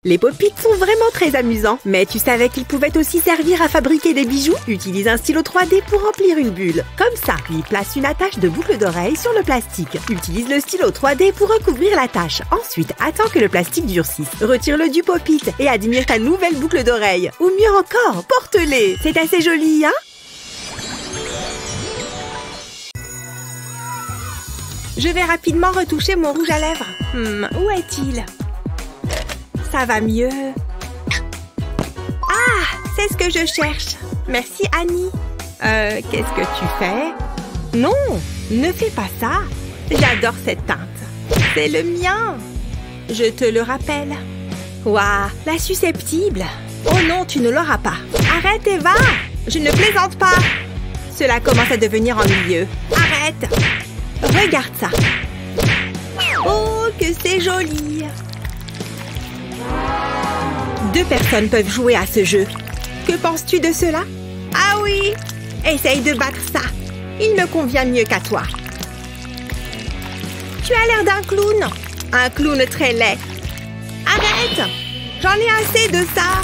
Les pop-it sont vraiment très amusants, mais tu savais qu'ils pouvaient aussi servir à fabriquer des bijoux? Utilise un stylo 3D pour remplir une bulle. Comme ça, puis place une attache de boucle d'oreille sur le plastique. Utilise le stylo 3D pour recouvrir la tâche. Ensuite, attends que le plastique durcisse. Retire-le du pop-it et admire ta nouvelle boucle d'oreille. Ou mieux encore, porte-les. C'est assez joli, hein? Je vais rapidement retoucher mon rouge à lèvres. Où est-il? Ça va mieux. Ah, c'est ce que je cherche. Merci, Annie. Qu'est-ce que tu fais? Non, ne fais pas ça. J'adore cette teinte. C'est le mien. Je te le rappelle. Waouh, la susceptible. Oh non, tu ne l'auras pas. Arrête, Eva. Je ne plaisante pas. Cela commence à devenir ennuyeux. Arrête. Regarde ça. Oh, que c'est joli. 2 personnes peuvent jouer à ce jeu. Que penses-tu de cela? Ah oui! Essaye de battre ça. Il me convient mieux qu'à toi. Tu as l'air d'un clown. Un clown très laid. Arrête! J'en ai assez de ça.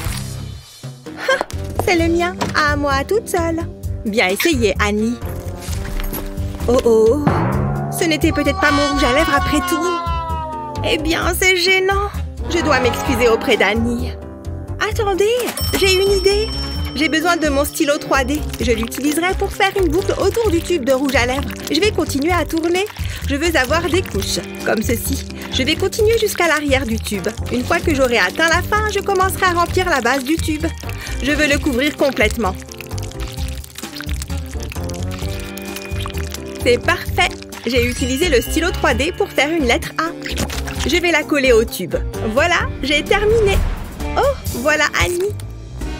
C'est le mien. À moi toute seule. Bien essayé, Annie. Oh oh! Ce n'était peut-être pas mon rouge à lèvres après tout. Eh bien, c'est gênant. Je dois m'excuser auprès d'Annie. Attendez, j'ai une idée. J'ai besoin de mon stylo 3D. Je l'utiliserai pour faire une boucle autour du tube de rouge à lèvres. Je vais continuer à tourner. Je veux avoir des couches, comme ceci. Je vais continuer jusqu'à l'arrière du tube. Une fois que j'aurai atteint la fin, je commencerai à remplir la base du tube. Je veux le couvrir complètement. C'est parfait. J'ai utilisé le stylo 3D pour faire une lettre A. Je vais la coller au tube. Voilà, j'ai terminé. Oh, voilà Annie.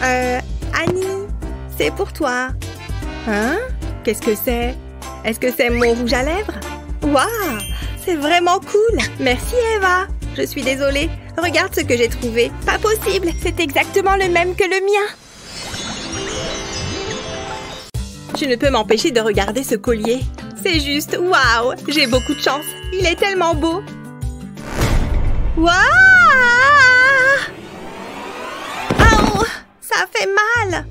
Annie, c'est pour toi. Hein? Qu'est-ce que c'est? Est-ce que c'est mon rouge à lèvres? Waouh, c'est vraiment cool. Merci Eva. Je suis désolée. Regarde ce que j'ai trouvé. Pas possible, c'est exactement le même que le mien. Je ne peux m'empêcher de regarder ce collier. C'est juste, waouh, j'ai beaucoup de chance. Il est tellement beau. Waouh! Oh, ça fait mal.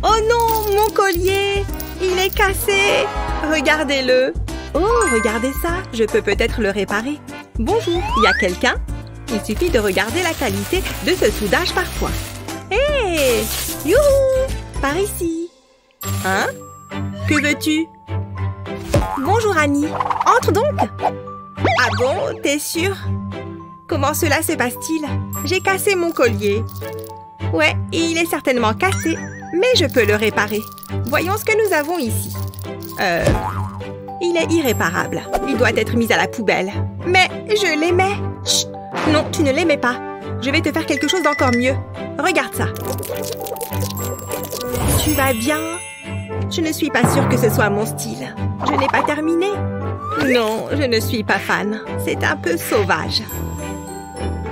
Oh non, mon collier, il est cassé. Regardez-le. Oh, regardez ça, je peux peut-être le réparer. Bonjour, il y a quelqu'un? Il suffit de regarder la qualité de ce soudage parfois. Hé! Youhou! Par ici. Hein? Que veux-tu? Bonjour Annie. Entre donc. Ah bon, t'es sûre? Comment cela se passe-t-il? J'ai cassé mon collier. Ouais, il est certainement cassé, mais je peux le réparer. Voyons ce que nous avons ici. Il est irréparable. Il doit être mis à la poubelle. Mais je l'aimais. Chut! Non, tu ne l'aimais pas. Je vais te faire quelque chose d'encore mieux. Regarde ça. Tu vas bien? Je ne suis pas sûre que ce soit mon style. Je n'ai pas terminé. Non, je ne suis pas fan. C'est un peu sauvage.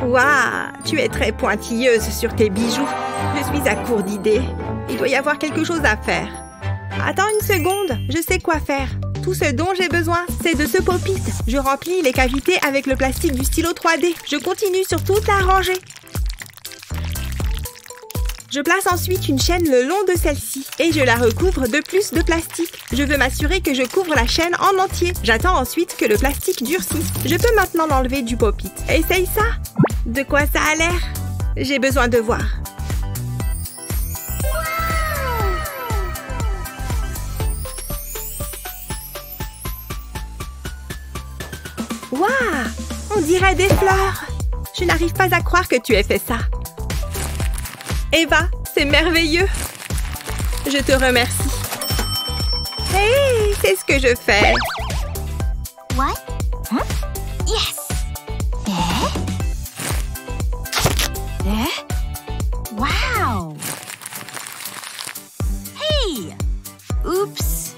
Waouh, tu es très pointilleuse sur tes bijoux. Je suis à court d'idées. Il doit y avoir quelque chose à faire. Attends une seconde, je sais quoi faire. Tout ce dont j'ai besoin, c'est de ce pop-it. Je remplis les cavités avec le plastique du stylo 3D. Je continue sur toute la rangée. Je place ensuite une chaîne le long de celle-ci et je la recouvre de plus de plastique. Je veux m'assurer que je couvre la chaîne en entier. J'attends ensuite que le plastique durcisse. Je peux maintenant l'enlever du pop-it. Essaye ça. De quoi ça a l'air? J'ai besoin de voir. Waouh! On dirait des fleurs. Je n'arrive pas à croire que tu aies fait ça. Eva, c'est merveilleux. Je te remercie. Hey, c'est ce que je fais. What? Huh? Yes. Wow. Hey. Oops.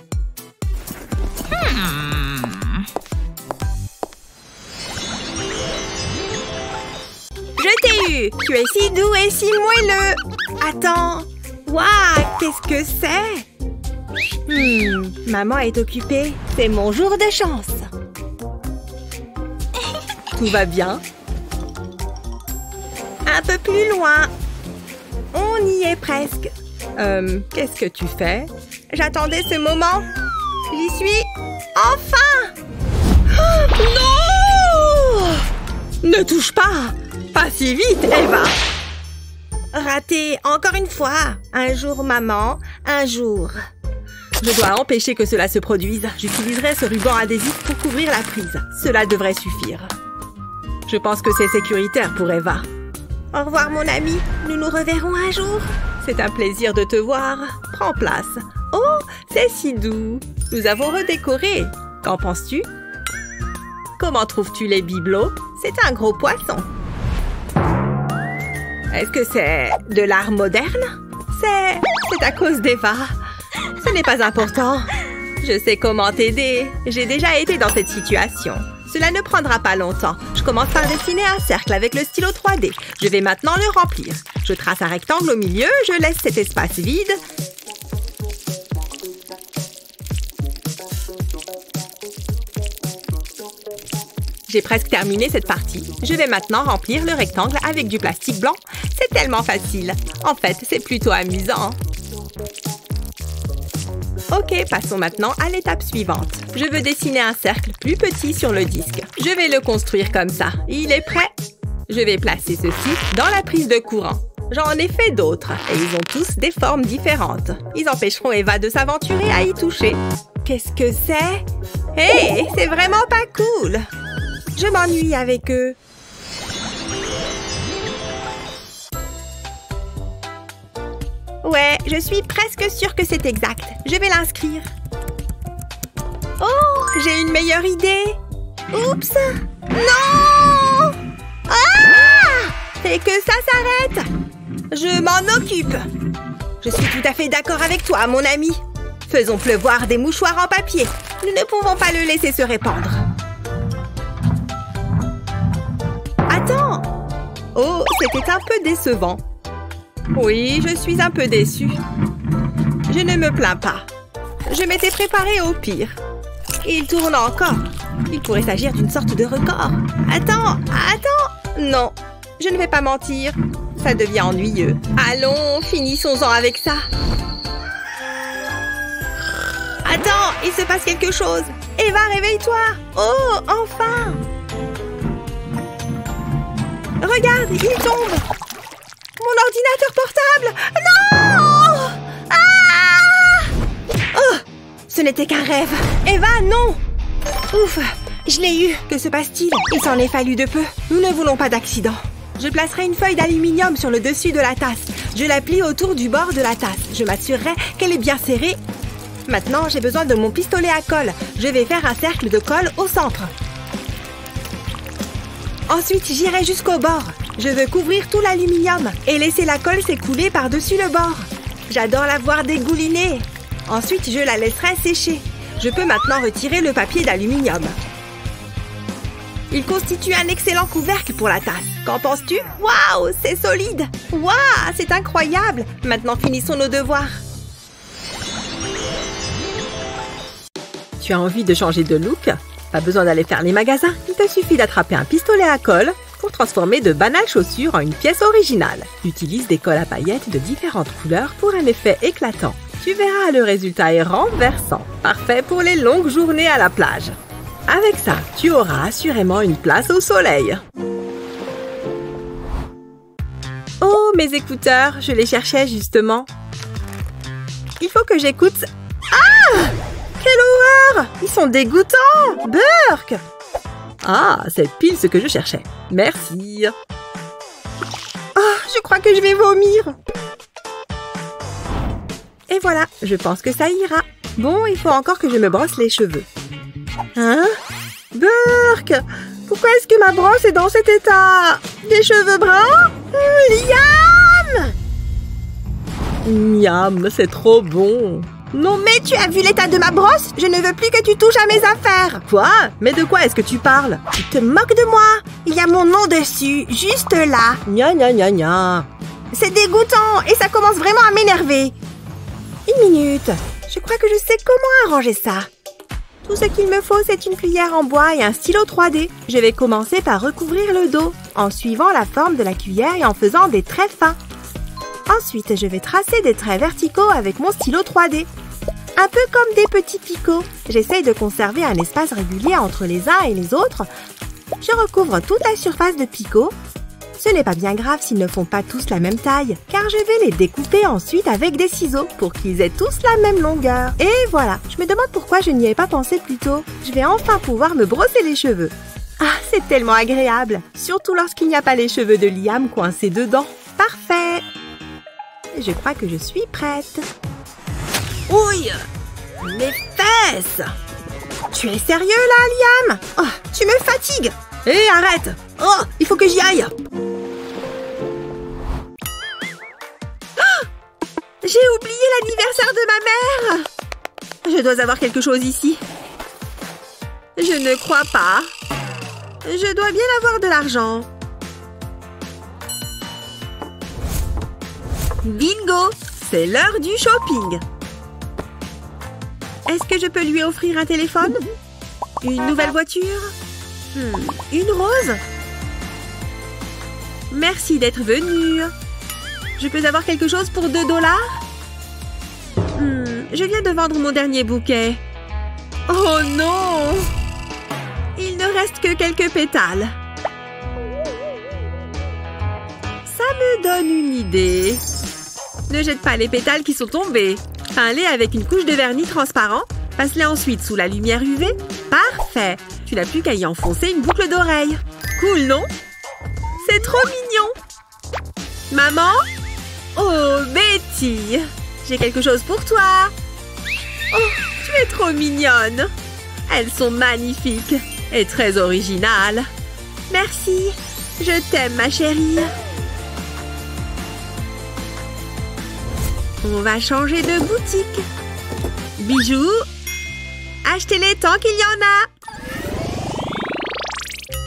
Je t'ai eu. Tu es si doux et si moelleux. Attends. Waouh, qu'est-ce que c'est? Maman est occupée. C'est mon jour de chance. Tout va bien? Un peu plus loin. On y est presque. Qu'est-ce que tu fais? J'attendais ce moment. J'y suis. Enfin! Oh, non! Ne touche pas! Pas si vite, Eva! Raté, encore une fois. Un jour, maman, un jour. Je dois empêcher que cela se produise. J'utiliserai ce ruban adhésif pour couvrir la prise. Cela devrait suffire. Je pense que c'est sécuritaire pour Eva. Au revoir, mon ami. Nous nous reverrons un jour. C'est un plaisir de te voir. Prends place. Oh, c'est si doux. Nous avons redécoré. Qu'en penses-tu? Comment trouves-tu les bibelots? C'est un gros poisson. Est-ce que c'est de l'art moderne? C'est à cause d'Eva. Ce n'est pas important. Je sais comment t'aider. J'ai déjà été dans cette situation. Cela ne prendra pas longtemps. Je commence par dessiner un cercle avec le stylo 3D. Je vais maintenant le remplir. Je trace un rectangle au milieu. Je laisse cet espace vide. J'ai presque terminé cette partie. Je vais maintenant remplir le rectangle avec du plastique blanc. C'est tellement facile. En fait, c'est plutôt amusant. Ok, passons maintenant à l'étape suivante. Je veux dessiner un cercle plus petit sur le disque. Je vais le construire comme ça. Il est prêt? Je vais placer ceci dans la prise de courant. J'en ai fait d'autres et ils ont tous des formes différentes. Ils empêcheront Eva de s'aventurer à y toucher. Qu'est-ce que c'est? Hé, c'est vraiment pas cool! Je m'ennuie avec eux. Ouais, je suis presque sûre que c'est exact. Je vais l'inscrire. Oh, j'ai une meilleure idée. Oups! Non! Ah! Et que ça s'arrête! Je m'en occupe. Je suis tout à fait d'accord avec toi, mon ami. Faisons pleuvoir des mouchoirs en papier. Nous ne pouvons pas le laisser se répandre. Attends! Oh, c'était un peu décevant. Oui, je suis un peu déçue. Je ne me plains pas. Je m'étais préparée au pire. Il tourne encore. Il pourrait s'agir d'une sorte de record. Attends! Non, je ne vais pas mentir. Ça devient ennuyeux. Allons, finissons-en avec ça. Attends, il se passe quelque chose. Eva, réveille-toi. Oh, enfin! Regarde, il tombe. Mon ordinateur portable. Non! Ah! Oh, ce n'était qu'un rêve. Eva, non! Ouf, je l'ai eu. Que se passe-t-il? Il s'en est fallu de peu. Nous ne voulons pas d'accident. Je placerai une feuille d'aluminium sur le dessus de la tasse. Je la plie autour du bord de la tasse. Je m'assurerai qu'elle est bien serrée. Maintenant, j'ai besoin de mon pistolet à colle. Je vais faire un cercle de colle au centre. Ensuite, j'irai jusqu'au bord. Je veux couvrir tout l'aluminium et laisser la colle s'écouler par-dessus le bord. J'adore la voir dégouliner. Ensuite, je la laisserai sécher. Je peux maintenant retirer le papier d'aluminium. Il constitue un excellent couvercle pour la tasse. Qu'en penses-tu? Waouh, c'est solide! Waouh, c'est incroyable! Maintenant, finissons nos devoirs. Tu as envie de changer de look? Pas besoin d'aller faire les magasins. Il te suffit d'attraper un pistolet à colle pour transformer de banales chaussures en une pièce originale. Utilise des colles à paillettes de différentes couleurs pour un effet éclatant. Tu verras, le résultat est renversant. Parfait pour les longues journées à la plage. Avec ça, tu auras assurément une place au soleil. Oh, mes écouteurs, je les cherchais justement. Il faut que j'écoute... Ah! Quelle horreur! Ils sont dégoûtants! Burk! Ah, c'est pile ce que je cherchais. Merci. Oh, je crois que je vais vomir. Et voilà, je pense que ça ira. Bon, il faut encore que je me brosse les cheveux. Hein? Burk! Pourquoi est-ce que ma brosse est dans cet état? Des cheveux bruns? Liam! Miam, c'est trop bon. Non mais tu as vu l'état de ma brosse? Je ne veux plus que tu touches à mes affaires. Quoi? Mais de quoi est-ce que tu parles? Tu te moques de moi? Il y a mon nom dessus, juste là. Gna gna gna gna. C'est dégoûtant et ça commence vraiment à m'énerver. Une minute. Je crois que je sais comment arranger ça. Tout ce qu'il me faut, c'est une cuillère en bois et un stylo 3D. Je vais commencer par recouvrir le dos. en suivant la forme de la cuillère et en faisant des traits fins. Ensuite, je vais tracer des traits verticaux avec mon stylo 3D. Un peu comme des petits picots. J'essaye de conserver un espace régulier entre les uns et les autres. Je recouvre toute la surface de picots. Ce n'est pas bien grave s'ils ne font pas tous la même taille, car je vais les découper ensuite avec des ciseaux pour qu'ils aient tous la même longueur. Et voilà, je me demande pourquoi je n'y avais pas pensé plus tôt. Je vais enfin pouvoir me brosser les cheveux. Ah, c'est tellement agréable, surtout lorsqu'il n'y a pas les cheveux de Liam coincés dedans. Parfait! Je crois que je suis prête. Ouille! Mes fesses! Tu es sérieux là, Liam? Oh, tu me fatigues! Hé, arrête! Oh, il faut que j'y aille! J'ai oublié l'anniversaire de ma mère! Je dois avoir quelque chose ici. Je ne crois pas. Je dois bien avoir de l'argent. Bingo! C'est l'heure du shopping. Est-ce que je peux lui offrir un téléphone? Une nouvelle voiture? Une rose? Merci d'être venu. Je peux avoir quelque chose pour 2 $? Je viens de vendre mon dernier bouquet. Oh non! Il ne reste que quelques pétales. Ça me donne une idée. Ne jette pas les pétales qui sont tombés. Peins-les avec une couche de vernis transparent. Passe-les ensuite sous la lumière UV. Parfait! Tu n'as plus qu'à y enfoncer une boucle d'oreille. Cool, non? C'est trop mignon! Maman? Oh, Betty! J'ai quelque chose pour toi! Oh, tu es trop mignonne! Elles sont magnifiques et très originales. Merci! Je t'aime, ma chérie! On va changer de boutique. Bijoux! Achetez-les tant qu'il y en a!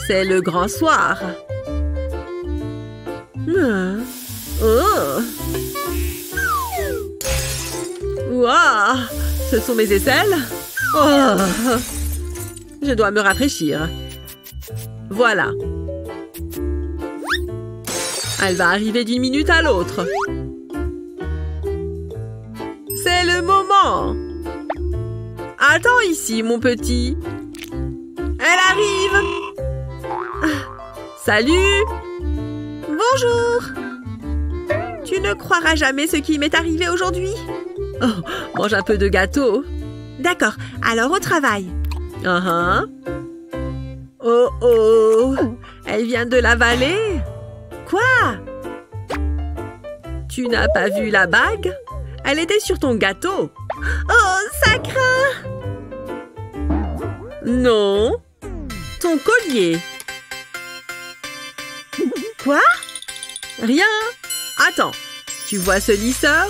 C'est le grand soir. Oh! Wow! Ce sont mes aisselles? Oh! Je dois me rafraîchir. Voilà. Elle va arriver d'une minute à l'autre. C'est le moment! Attends ici, mon petit. Elle arrive! Salut! Bonjour! Tu ne croiras jamais ce qui m'est arrivé aujourd'hui? Oh, mange un peu de gâteau. D'accord, alors au travail. Oh oh! Elle vient de l'avaler? Quoi? Tu n'as pas vu la bague? Elle était sur ton gâteau. Oh, ça craint! Non. Ton collier. Quoi? Rien. Attends. Tu vois ce lisseur?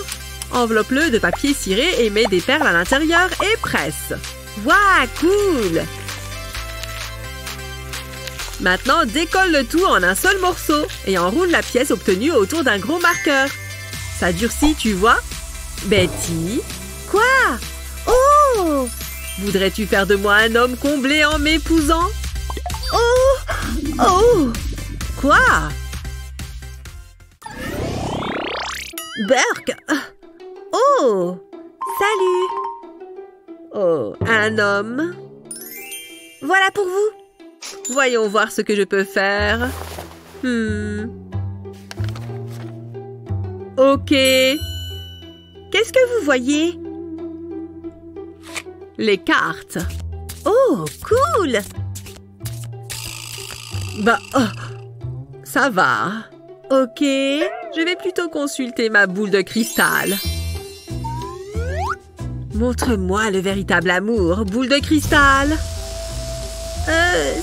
Enveloppe-le de papier ciré et mets des perles à l'intérieur et presse. Waouh, cool! Maintenant, décolle le tout en un seul morceau et enroule la pièce obtenue autour d'un gros marqueur. Ça durcit, tu vois? Betty? Quoi? Oh! Voudrais-tu faire de moi un homme comblé en m'épousant? Oh! Oh! Quoi? Burke! Oh! Salut! Oh, un homme. Voilà pour vous. Voyons voir ce que je peux faire. Ok. Qu'est-ce que vous voyez? Les cartes. Oh, cool! Bah, oh, ça va. Ok, je vais plutôt consulter ma boule de cristal. Montre-moi le véritable amour, boule de cristal.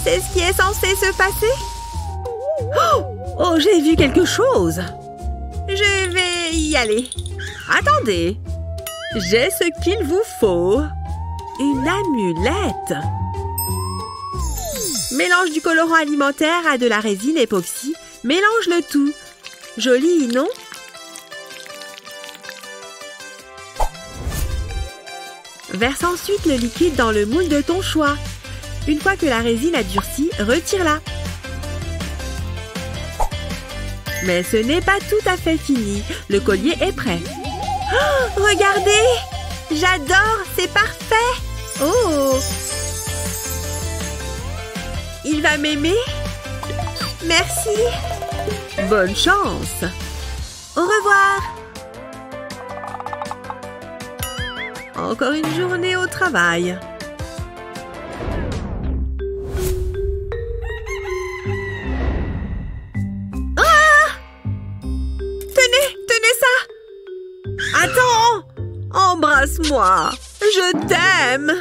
C'est ce qui est censé se passer? Oh, j'ai vu quelque chose. Je vais y aller. Attendez. J'ai ce qu'il vous faut. Une amulette. Mélange du colorant alimentaire à de la résine époxy. Mélange le tout. Joli, non? Verse ensuite le liquide dans le moule de ton choix. Une fois que la résine a durci, retire-la. Mais ce n'est pas tout à fait fini. Le collier est prêt. Oh, regardez! J'adore, c'est parfait! Oh! Il va m'aimer? Merci! Bonne chance! Au revoir! Encore une journée au travail. Attends! Embrasse-moi! Je t'aime!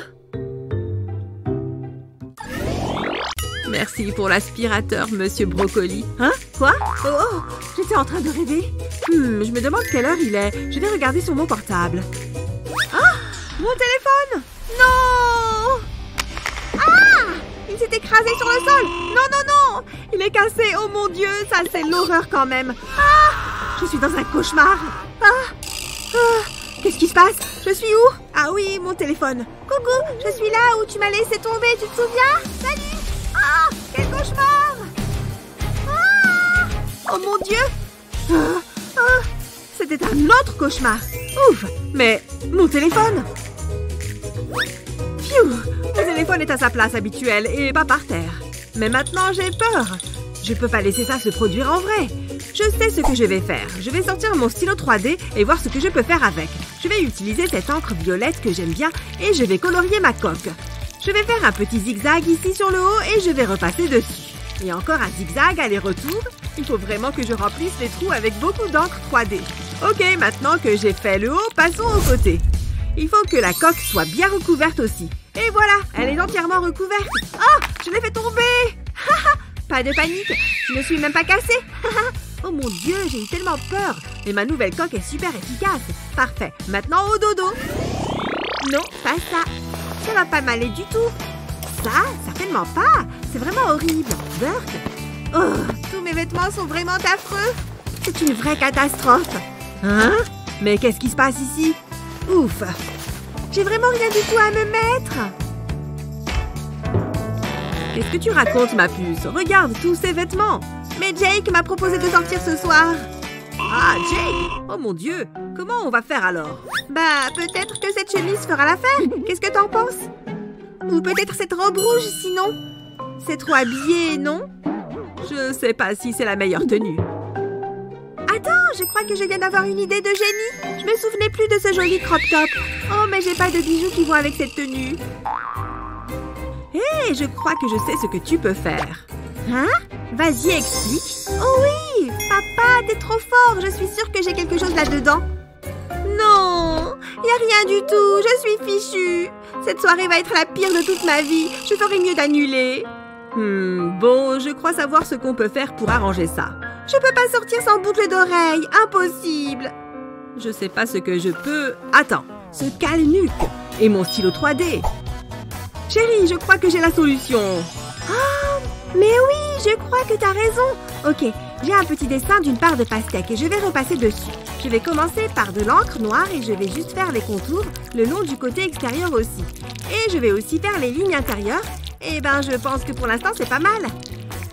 Merci pour l'aspirateur, monsieur Brocoli. Hein? Quoi? Oh! J'étais en train de rêver. Je me demande quelle heure il est. Je vais regarder sur mon portable. Ah! Mon téléphone! Non! Ah! Il s'est écrasé sur le sol! Non, non, non! Il est cassé! Oh mon Dieu! Ça, c'est l'horreur quand même! Ah! Je suis dans un cauchemar! Ah! Qu'est-ce qui se passe? Je suis où? Ah oui, mon téléphone. Coucou, je suis là où tu m'as laissé tomber, tu te souviens? Salut! Ah! Quel cauchemar! Ah! Oh mon Dieu! C'était un autre cauchemar. Ouf! Mais mon téléphone! Phew! Mon téléphone est à sa place habituelle et pas par terre. Mais maintenant, j'ai peur. Je peux pas laisser ça se produire en vrai. Je sais ce que je vais faire. Je vais sortir mon stylo 3D et voir ce que je peux faire avec. Je vais utiliser cette encre violette que j'aime bien et je vais colorier ma coque. Je vais faire un petit zigzag ici sur le haut et je vais repasser dessus. Et encore un zigzag aller-retour. Il faut vraiment que je remplisse les trous avec beaucoup d'encre 3D. Ok, maintenant que j'ai fait le haut, passons au côté. Il faut que la coque soit bien recouverte aussi. Et voilà, elle est entièrement recouverte. Oh, je l'ai fait tomber. Pas de panique, je ne suis même pas cassée. Oh mon Dieu, j'ai eu tellement peur. Mais ma nouvelle coque est super efficace. Parfait, maintenant au dodo. Non, pas ça. Ça va pas m'aller du tout. Ça, certainement pas. C'est vraiment horrible. Burk. Oh, tous mes vêtements sont vraiment affreux. C'est une vraie catastrophe. Hein? Mais qu'est-ce qui se passe ici? Ouf. J'ai vraiment rien du tout à me mettre. Qu'est-ce que tu racontes, ma puce? Regarde tous ces vêtements. Mais Jake m'a proposé de sortir ce soir. Ah, Jake! Oh mon Dieu! Comment on va faire alors? Bah, peut-être que cette chemise fera l'affaire. Qu'est-ce que t'en penses? Ou peut-être cette robe rouge, sinon? C'est trop habillé, non? Je sais pas si c'est la meilleure tenue. Attends, je crois que je viens d'avoir une idée de génie. Je me souvenais plus de ce joli crop top. Oh, mais j'ai pas de bijoux qui vont avec cette tenue. Hé, je crois que je sais ce que tu peux faire. Hein? Vas-y, explique. Oh oui! Papa, t'es trop fort. Je suis sûre que j'ai quelque chose là-dedans. Non! Y a rien du tout. Je suis fichue. Cette soirée va être la pire de toute ma vie. Je ferais mieux d'annuler. Bon, je crois savoir ce qu'on peut faire pour arranger ça. Je peux pas sortir sans boucle d'oreille. Impossible. Je sais pas ce que je peux... Attends, ce cale-nuque et mon stylo 3D. Chérie, je crois que j'ai la solution. Oh, mais oui, je crois que t'as raison. Ok, j'ai un petit dessin d'une part de pastèque et je vais repasser dessus. Je vais commencer par de l'encre noire et je vais juste faire les contours le long du côté extérieur aussi. Et je vais aussi faire les lignes intérieures. Eh ben, je pense que pour l'instant, c'est pas mal.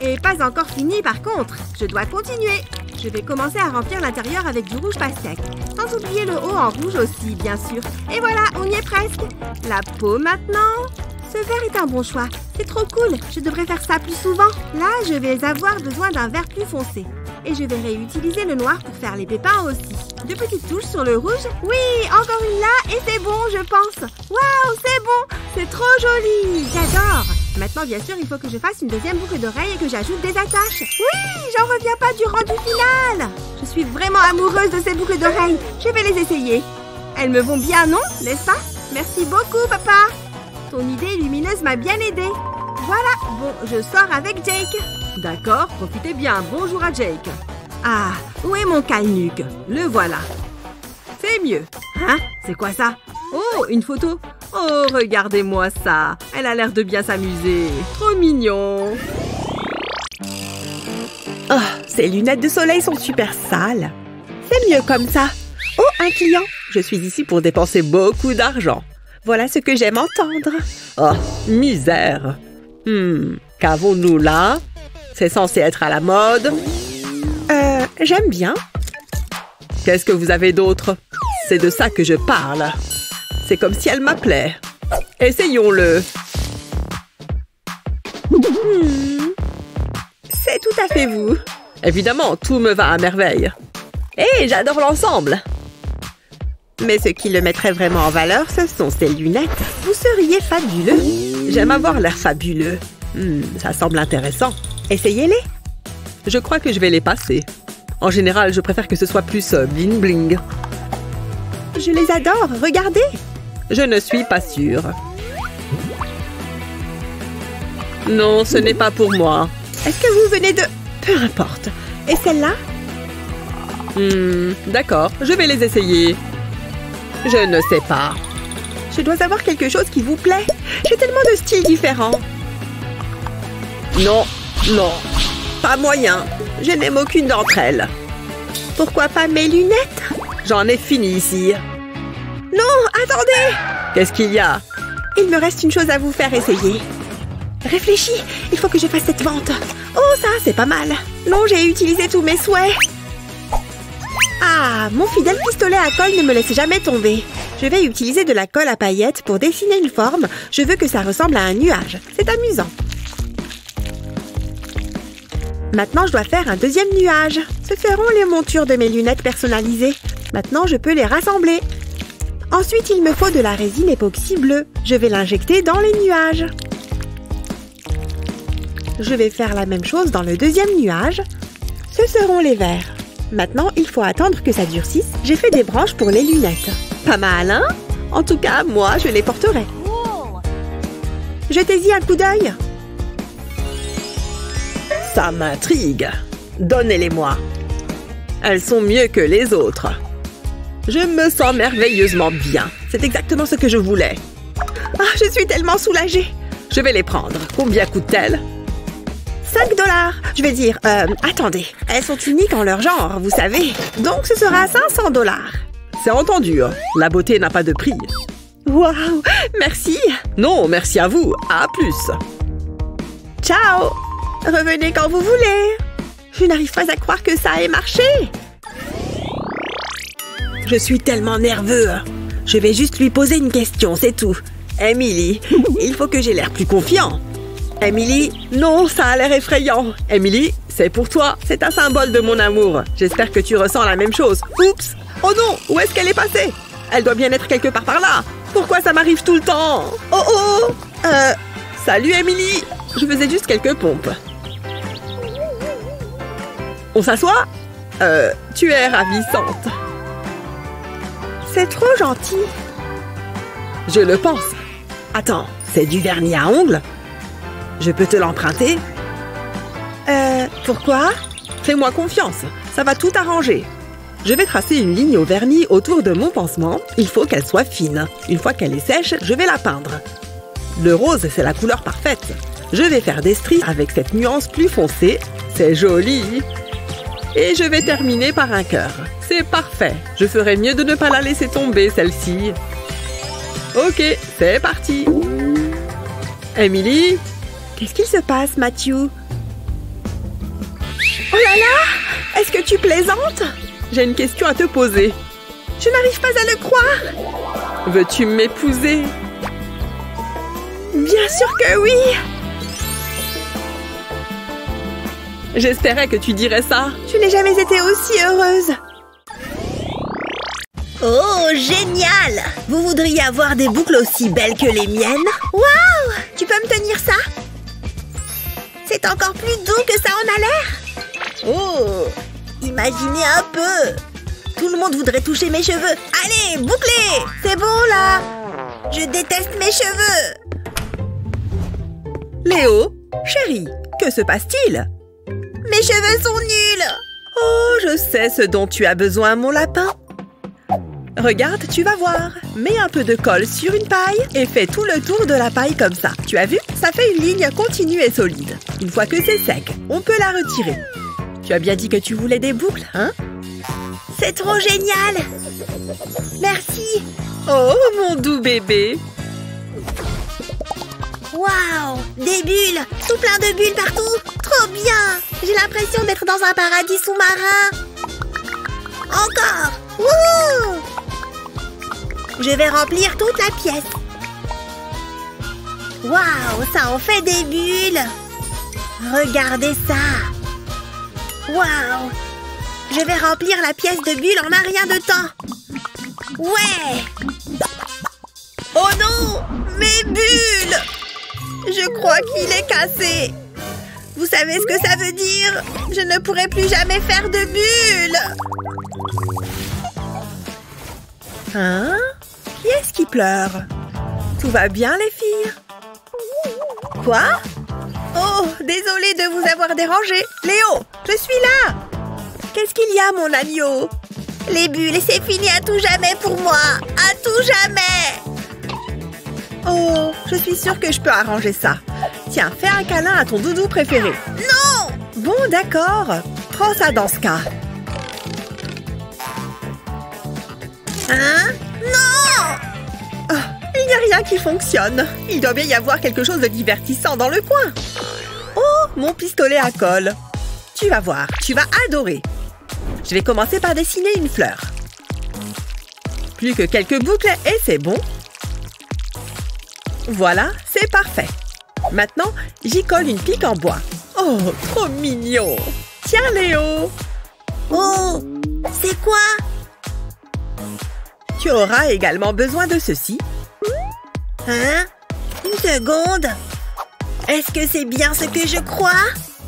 Et pas encore fini par contre. Je dois continuer. Je vais commencer à remplir l'intérieur avec du rouge pastèque. Sans oublier le haut en rouge aussi, bien sûr. Et voilà, on y est presque. La peau maintenant. Ce vert est un bon choix. C'est trop cool. Je devrais faire ça plus souvent. Là, je vais avoir besoin d'un vert plus foncé. Et je vais réutiliser le noir pour faire les pépins aussi. Deux petites touches sur le rouge. Oui, encore une là et c'est bon, je pense. Waouh, c'est bon. C'est trop joli. J'adore. Maintenant, bien sûr, il faut que je fasse une deuxième boucle d'oreille et que j'ajoute des attaches. Oui, j'en reviens pas du rendu final. Je suis vraiment amoureuse de ces boucles d'oreilles. Je vais les essayer. Elles me vont bien, non? N'est-ce pas? Merci beaucoup, papa. Ton idée lumineuse m'a bien aidée. Voilà, bon, je sors avec Jake. D'accord, profitez bien. Bonjour à Jake. Ah, où est mon cale-nuque? Le voilà. C'est mieux. Hein? C'est quoi ça? Oh, une photo. Oh, regardez-moi ça. Elle a l'air de bien s'amuser. Trop mignon. Oh, ces lunettes de soleil sont super sales. C'est mieux comme ça. Oh, un client. Je suis ici pour dépenser beaucoup d'argent. Voilà ce que j'aime entendre. Oh, misère. Qu'avons-nous là? C'est censé être à la mode. J'aime bien. Qu'est-ce que vous avez d'autre? C'est de ça que je parle. C'est comme si elle m'appelait. Essayons-le. C'est tout à fait vous. Évidemment, tout me va à merveille. Hé, j'adore l'ensemble. Mais ce qui le mettrait vraiment en valeur, ce sont ces lunettes. Vous seriez fabuleux. J'aime avoir l'air fabuleux. Ça semble intéressant. Essayez-les. Je crois que je vais les passer. En général, je préfère que ce soit plus bling-bling. Je les adore, regardez. Je ne suis pas sûre. Non, ce n'est pas pour moi. Est-ce que vous venez de... Peu importe. Et celle-là? D'accord, je vais les essayer. Je ne sais pas. Je dois avoir quelque chose qui vous plaît. J'ai tellement de styles différents. Non, non, pas moyen. Je n'aime aucune d'entre elles. Pourquoi pas mes lunettes? J'en ai fini ici. Non, attendez! Qu'est-ce qu'il y a? Il me reste une chose à vous faire essayer. Réfléchis, il faut que je fasse cette vente. Oh, ça, c'est pas mal. Non, j'ai utilisé tous mes souhaits. Ah, mon fidèle pistolet à colle ne me laisse jamais tomber. Je vais utiliser de la colle à paillettes pour dessiner une forme. Je veux que ça ressemble à un nuage. C'est amusant. Maintenant, je dois faire un deuxième nuage. Ce seront les montures de mes lunettes personnalisées. Maintenant, je peux les rassembler. Ensuite, il me faut de la résine époxy bleue. Je vais l'injecter dans les nuages. Je vais faire la même chose dans le deuxième nuage. Ce seront les verts. Maintenant, il faut attendre que ça durcisse. J'ai fait des branches pour les lunettes. Pas mal, hein? En tout cas, moi, je les porterai. Jetez-y un coup d'œil. Ça m'intrigue. Donnez-les-moi. Elles sont mieux que les autres. Je me sens merveilleusement bien. C'est exactement ce que je voulais. Ah, je suis tellement soulagée. Je vais les prendre. Combien coûtent-elles? 5 $. Je vais dire, attendez. Elles sont uniques en leur genre, vous savez. Donc, ce sera 500 $. C'est entendu. La beauté n'a pas de prix. Waouh, merci. Non, merci à vous. À plus. Ciao. Revenez quand vous voulez. Je n'arrive pas à croire que ça ait marché. Je suis tellement nerveux. Je vais juste lui poser une question, c'est tout. Emily, il faut que j'ai l'air plus confiant. Emily, non, ça a l'air effrayant. Emily, c'est pour toi. C'est un symbole de mon amour. J'espère que tu ressens la même chose. Oups! Oh non! Où est-ce qu'elle est passée? Elle doit bien être quelque part par là. Pourquoi ça m'arrive tout le temps? Oh oh! Salut Emily! Je faisais juste quelques pompes. On s'assoit? Tu es ravissante. C'est trop gentil. Je le pense. Attends, c'est du vernis à ongles? Je peux te l'emprunter? Pourquoi? Fais-moi confiance, ça va tout arranger. Je vais tracer une ligne au vernis autour de mon pansement. Il faut qu'elle soit fine. Une fois qu'elle est sèche, je vais la peindre. Le rose, c'est la couleur parfaite. Je vais faire des stries avec cette nuance plus foncée. C'est joli. Et je vais terminer par un cœur. C'est parfait. Je ferais mieux de ne pas la laisser tomber, celle-ci. Ok, c'est parti. Emily? Qu'est-ce qu'il se passe, Matthew? Oh là là! Est-ce que tu plaisantes? J'ai une question à te poser. Je n'arrive pas à le croire. Veux-tu m'épouser? Bien sûr que oui! J'espérais que tu dirais ça. Je n'ai jamais été aussi heureuse. Oh, génial! Vous voudriez avoir des boucles aussi belles que les miennes? Waouh! Tu peux me tenir ça? C'est encore plus doux que ça en a l'air. Oh! Imaginez un peu. Tout le monde voudrait toucher mes cheveux. Allez, bouclez! C'est bon, là! Je déteste mes cheveux. Léo, chérie, que se passe-t-il? Mes cheveux sont nuls. Oh, je sais ce dont tu as besoin, mon lapin. Regarde, tu vas voir. Mets un peu de colle sur une paille et fais tout le tour de la paille comme ça. Tu as vu? Ça fait une ligne continue et solide. Une fois que c'est sec, on peut la retirer. Tu as bien dit que tu voulais des boucles, hein? C'est trop génial. Merci. Oh, mon doux bébé. Waouh! Des bulles! Tout plein de bulles partout! Trop bien! J'ai l'impression d'être dans un paradis sous-marin! Je vais remplir toute la pièce. Waouh, ça en fait des bulles. Regardez ça. Waouh. Je vais remplir la pièce de bulles en un rien de temps. Ouais. Oh non, mes bulles. Je crois qu'il est cassé. Vous savez ce que ça veut dire? Je ne pourrai plus jamais faire de bulles. Hein? Qui est-ce qui pleure? Tout va bien, les filles? Quoi? Oh, désolée de vous avoir dérangé. Léo, je suis là. Qu'est-ce qu'il y a, mon agneau? Les bulles, c'est fini à tout jamais pour moi. À tout jamais. Oh, je suis sûre que je peux arranger ça. Tiens, fais un câlin à ton doudou préféré. Non! Bon, d'accord. Prends ça dans ce cas. Hein? Non! Oh, il n'y a rien qui fonctionne. Il doit bien y avoir quelque chose de divertissant dans le coin. Oh, mon pistolet à colle. Tu vas voir, tu vas adorer. Je vais commencer par dessiner une fleur. Plus que quelques boucles et c'est bon. Voilà, c'est parfait. Maintenant, j'y colle une pique en bois. Oh, trop mignon. Tiens, Léo. Oh, c'est quoi? Tu auras également besoin de ceci. Hein? Une seconde. Est-ce que c'est bien ce que je crois?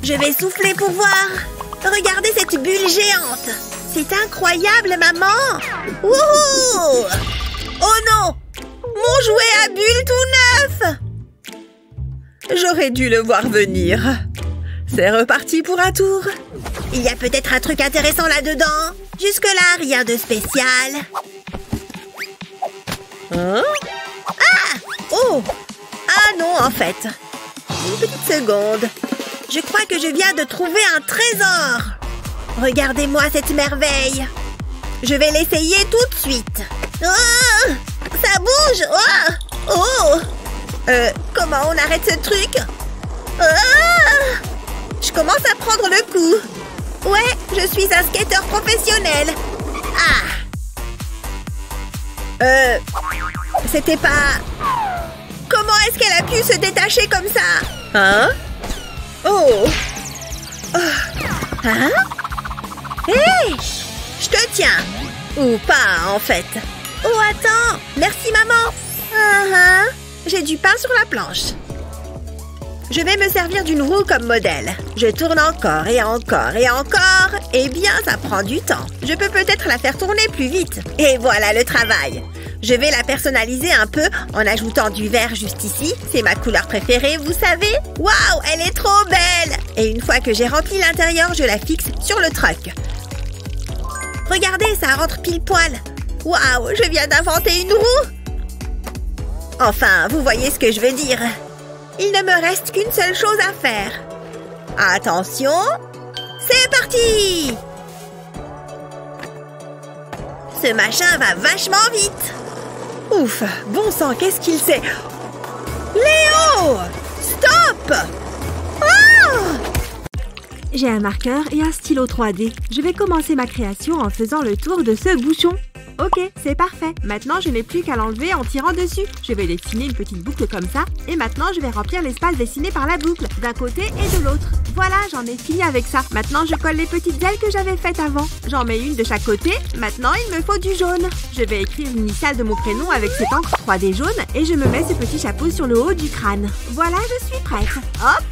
Je vais souffler pour voir. Regardez cette bulle géante. C'est incroyable, maman. Wouhou! Oh non! Mon jouet à bulles tout neuf! J'aurais dû le voir venir. C'est reparti pour un tour. Il y a peut-être un truc intéressant là-dedans. Jusque-là, rien de spécial. Hein? Ah! Oh! Ah non, en fait. Une petite seconde. Je crois que je viens de trouver un trésor. Regardez-moi cette merveille. Je vais l'essayer tout de suite. Oh! Ça bouge! Oh! Oh! Comment on arrête ce truc? Je commence à prendre le coup. Ouais, je suis un skateur professionnel. Ah! C'était pas... Comment est-ce qu'elle a pu se détacher comme ça? Hein? Oh! Hein? Hé! Je te tiens! Ou pas, en fait. Oh, attends! Merci, maman! J'ai du pain sur la planche. Je vais me servir d'une roue comme modèle. Je tourne encore et encore et encore. Eh bien, ça prend du temps. Je peux peut-être la faire tourner plus vite. Et voilà le travail. Je vais la personnaliser un peu en ajoutant du vert juste ici. C'est ma couleur préférée, vous savez. Waouh, elle est trop belle! Et une fois que j'ai rempli l'intérieur, je la fixe sur le truck. Regardez, ça rentre pile poil. Waouh, je viens d'inventer une roue. Enfin, vous voyez ce que je veux dire. Il ne me reste qu'une seule chose à faire. Attention, c'est parti! Ce machin va vachement vite. Ouf, bon sang, qu'est-ce qu'il sait? Léo! Stop! Oh! J'ai un marqueur et un stylo 3D. Je vais commencer ma création en faisant le tour de ce bouchon. Ok, c'est parfait. Maintenant, je n'ai plus qu'à l'enlever en tirant dessus. Je vais dessiner une petite boucle comme ça. Et maintenant, je vais remplir l'espace dessiné par la boucle, d'un côté et de l'autre. Voilà, j'en ai fini avec ça. Maintenant, je colle les petites ailes que j'avais faites avant. J'en mets une de chaque côté. Maintenant, il me faut du jaune. Je vais écrire l'initiale de mon prénom avec cette encre 3D jaune. Et je me mets ce petit chapeau sur le haut du crâne. Voilà, je suis prête. Hop,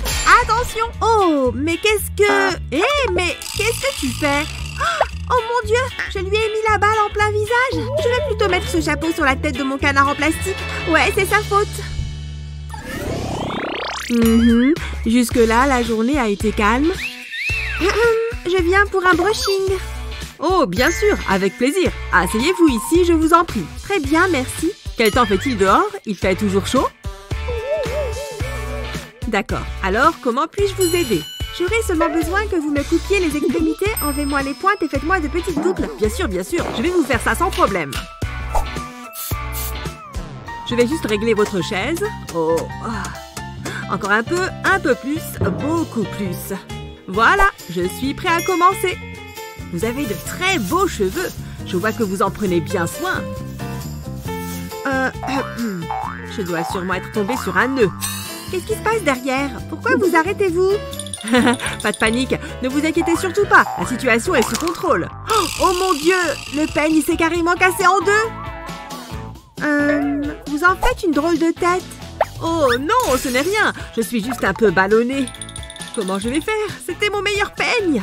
attention. Oh, mais qu'est-ce que... mais qu'est-ce que tu fais? Oh mon Dieu, je lui ai mis la balle en plein visage. Je vais plutôt mettre ce chapeau sur la tête de mon canard en plastique. Ouais, c'est sa faute. Jusque-là, la journée a été calme. Je viens pour un brushing. Oh, bien sûr, avec plaisir. Asseyez-vous ici, je vous en prie. Très bien, merci. Quel temps fait-il dehors? Il fait toujours chaud? D'accord. Alors, comment puis-je vous aider? J'aurais seulement besoin que vous me coupiez les extrémités, enlevez-moi les pointes et faites-moi de petites boucles. Bien sûr, je vais vous faire ça sans problème. Je vais juste régler votre chaise. Oh, encore un peu plus, beaucoup plus. Voilà, je suis prêt à commencer. Vous avez de très beaux cheveux. Je vois que vous en prenez bien soin. Je dois sûrement être tombée sur un nœud. Qu'est-ce qui se passe derrière? Pourquoi vous arrêtez-vous? Pas de panique, ne vous inquiétez surtout pas. La situation est sous contrôle. Oh mon Dieu, le peigne il s'est carrément cassé en deux. Vous en faites une drôle de tête. Oh non, ce n'est rien. Je suis juste un peu ballonnée. Comment je vais faire? C'était mon meilleur peigne.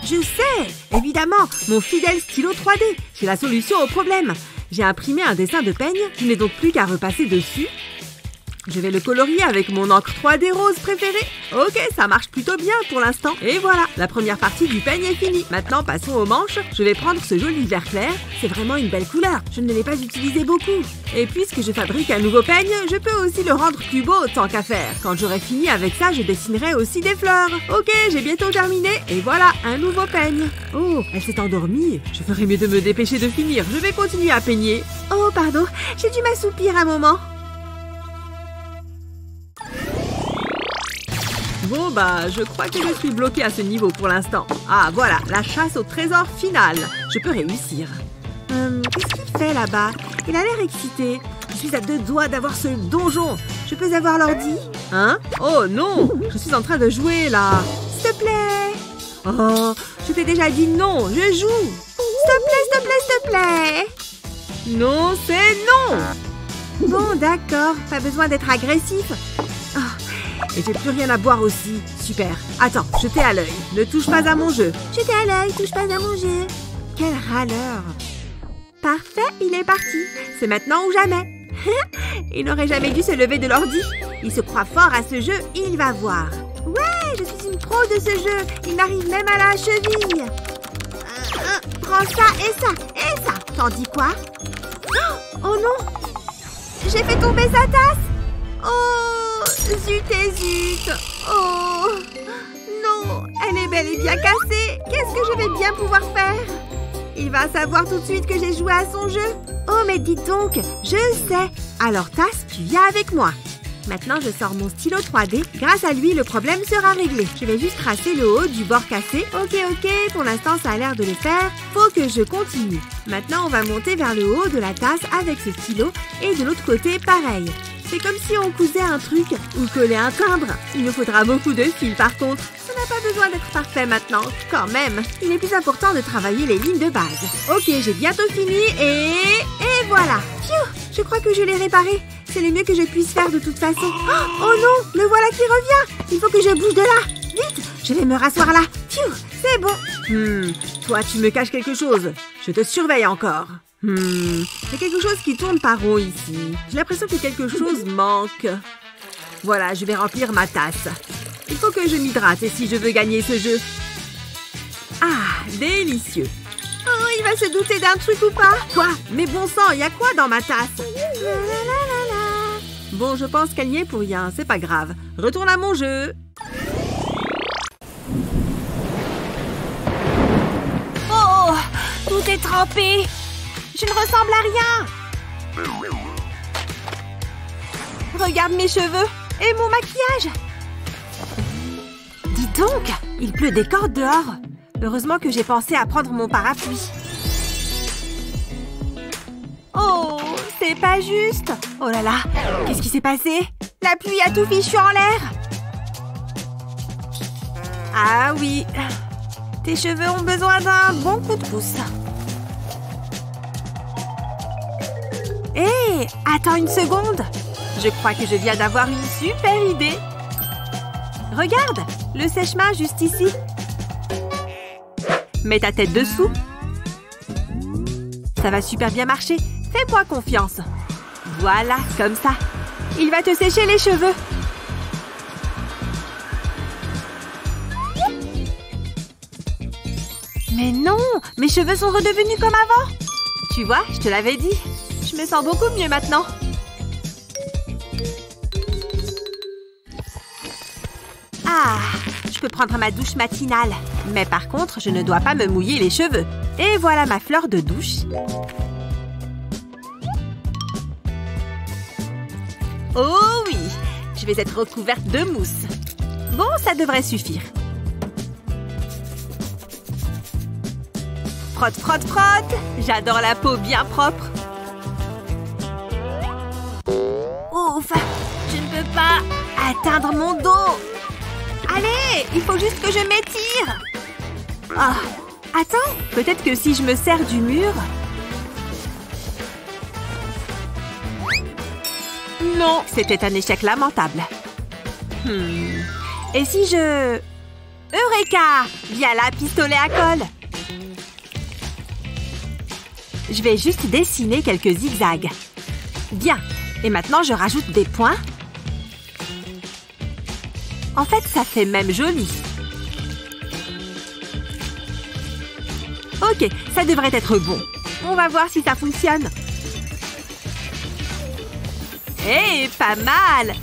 Je sais, évidemment, mon fidèle stylo 3D. J'ai la solution au problème. J'ai imprimé un dessin de peigne, je n'ai donc plus qu'à repasser dessus. Je vais le colorier avec mon encre 3D rose préférée. Ok, ça marche plutôt bien pour l'instant. Et voilà, la première partie du peigne est finie. Maintenant, passons aux manches. Je vais prendre ce joli vert clair. C'est vraiment une belle couleur. Je ne l'ai pas utilisé beaucoup. Et puisque je fabrique un nouveau peigne, je peux aussi le rendre plus beau tant qu'à faire. Quand j'aurai fini avec ça, je dessinerai aussi des fleurs. Ok, j'ai bientôt terminé. Et voilà, un nouveau peigne. Oh, elle s'est endormie. Je ferais mieux de me dépêcher de finir. Je vais continuer à peigner. Oh, pardon, j'ai dû m'assoupir un moment. Bon, bah, je crois que je suis bloquée à ce niveau pour l'instant. Ah, voilà, la chasse au trésor final. Je peux réussir. Qu'est-ce qu'il fait là-bas? Il a l'air excité. Je suis à 2 doigts d'avoir ce donjon. Je peux avoir l'ordi? Hein? Oh non! Je suis en train de jouer, là. S'il te plaît! Oh, je t'ai déjà dit non, je joue! S'il te plaît, s'il te plaît, s'il te plaît! Non, c'est non! Bon, d'accord, pas besoin d'être agressif. Oh. Et j'ai plus rien à boire aussi. Super. Attends, jetez à l'œil. Ne touche pas à mon jeu. Jetez à l'œil, touche pas à mon jeu. Quel râleur. Parfait, il est parti. C'est maintenant ou jamais. Il n'aurait jamais dû se lever de l'ordi. Il se croit fort à ce jeu, il va voir. Ouais, je suis une pro de ce jeu. Il m'arrive même à la cheville. Prends ça et ça et ça. T'en dis quoi? Oh non. J'ai fait tomber sa tasse. Oh, zut et zut. Oh, non, elle est bel et bien cassée. Qu'est-ce que je vais bien pouvoir faire? Il va savoir tout de suite que j'ai joué à son jeu. Oh, mais dites donc, je sais. Alors, Tasse, tu viens avec moi. Maintenant, je sors mon stylo 3D. Grâce à lui, le problème sera réglé. Je vais juste tracer le haut du bord cassé. Ok, pour l'instant, ça a l'air de le faire. Faut que je continue. Maintenant, on va monter vers le haut de la tasse avec ce stylo. Et de l'autre côté, pareil. C'est comme si on cousait un truc ou collait un timbre. Il me faudra beaucoup de fils par contre. Ça n'a pas besoin d'être parfait maintenant. Quand même, il est plus important de travailler les lignes de base. Ok, j'ai bientôt fini et voilà. Pfiou, je crois que je l'ai réparé. C'est le mieux que je puisse faire de toute façon. Oh non, le voilà qui revient. Il faut que je bouge de là. Vite, je vais me rasseoir là. Pfiou, c'est bon. Toi, tu me caches quelque chose. Je te surveille encore. Il y a quelque chose qui tourne par rond ici. J'ai l'impression que quelque chose manque. Voilà, je vais remplir ma tasse. Il faut que je m'hydrate si je veux gagner ce jeu. Ah, délicieux. Oh, il va se douter d'un truc ou pas? Quoi? Mais bon sang, il y a quoi dans ma tasse? Bon, je pense qu'elle n'y est pour rien, c'est pas grave. Retourne à mon jeu. Oh, tout est trempé. Je ne ressemble à rien. Regarde mes cheveux et mon maquillage. Dis donc, il pleut des cordes dehors. Heureusement que j'ai pensé à prendre mon parapluie. Oh, c'est pas juste. Oh là là, qu'est-ce qui s'est passé? La pluie a tout fichu en l'air. Ah oui, tes cheveux ont besoin d'un bon coup de pouce. Hé, attends une seconde. Je crois que je viens d'avoir une super idée. Regarde, le sèche-main juste ici. Mets ta tête dessous. Ça va super bien marcher. Fais-moi confiance. Voilà, comme ça. Il va te sécher les cheveux. Mais non, mes cheveux sont redevenus comme avant. Tu vois, je te l'avais dit. Je me sens beaucoup mieux maintenant. Ah, je peux prendre ma douche matinale. Mais par contre, je ne dois pas me mouiller les cheveux. Et voilà ma fleur de douche. Oh oui, je vais être recouverte de mousse. Bon, ça devrait suffire. Frotte, frotte, frotte. J'adore la peau bien propre. pas atteindre mon dos. Allez, il faut juste que je m'étire. Ah, attends, peut-être que si je me sers du mur... Non, c'était un échec lamentable. Et si je... Eureka! Viens là, pistolet à colle. Je vais juste dessiner quelques zigzags. Bien. Et maintenant, je rajoute des points. En fait, ça fait même joli. Ok, ça devrait être bon. On va voir si ça fonctionne. Hé, pas mal!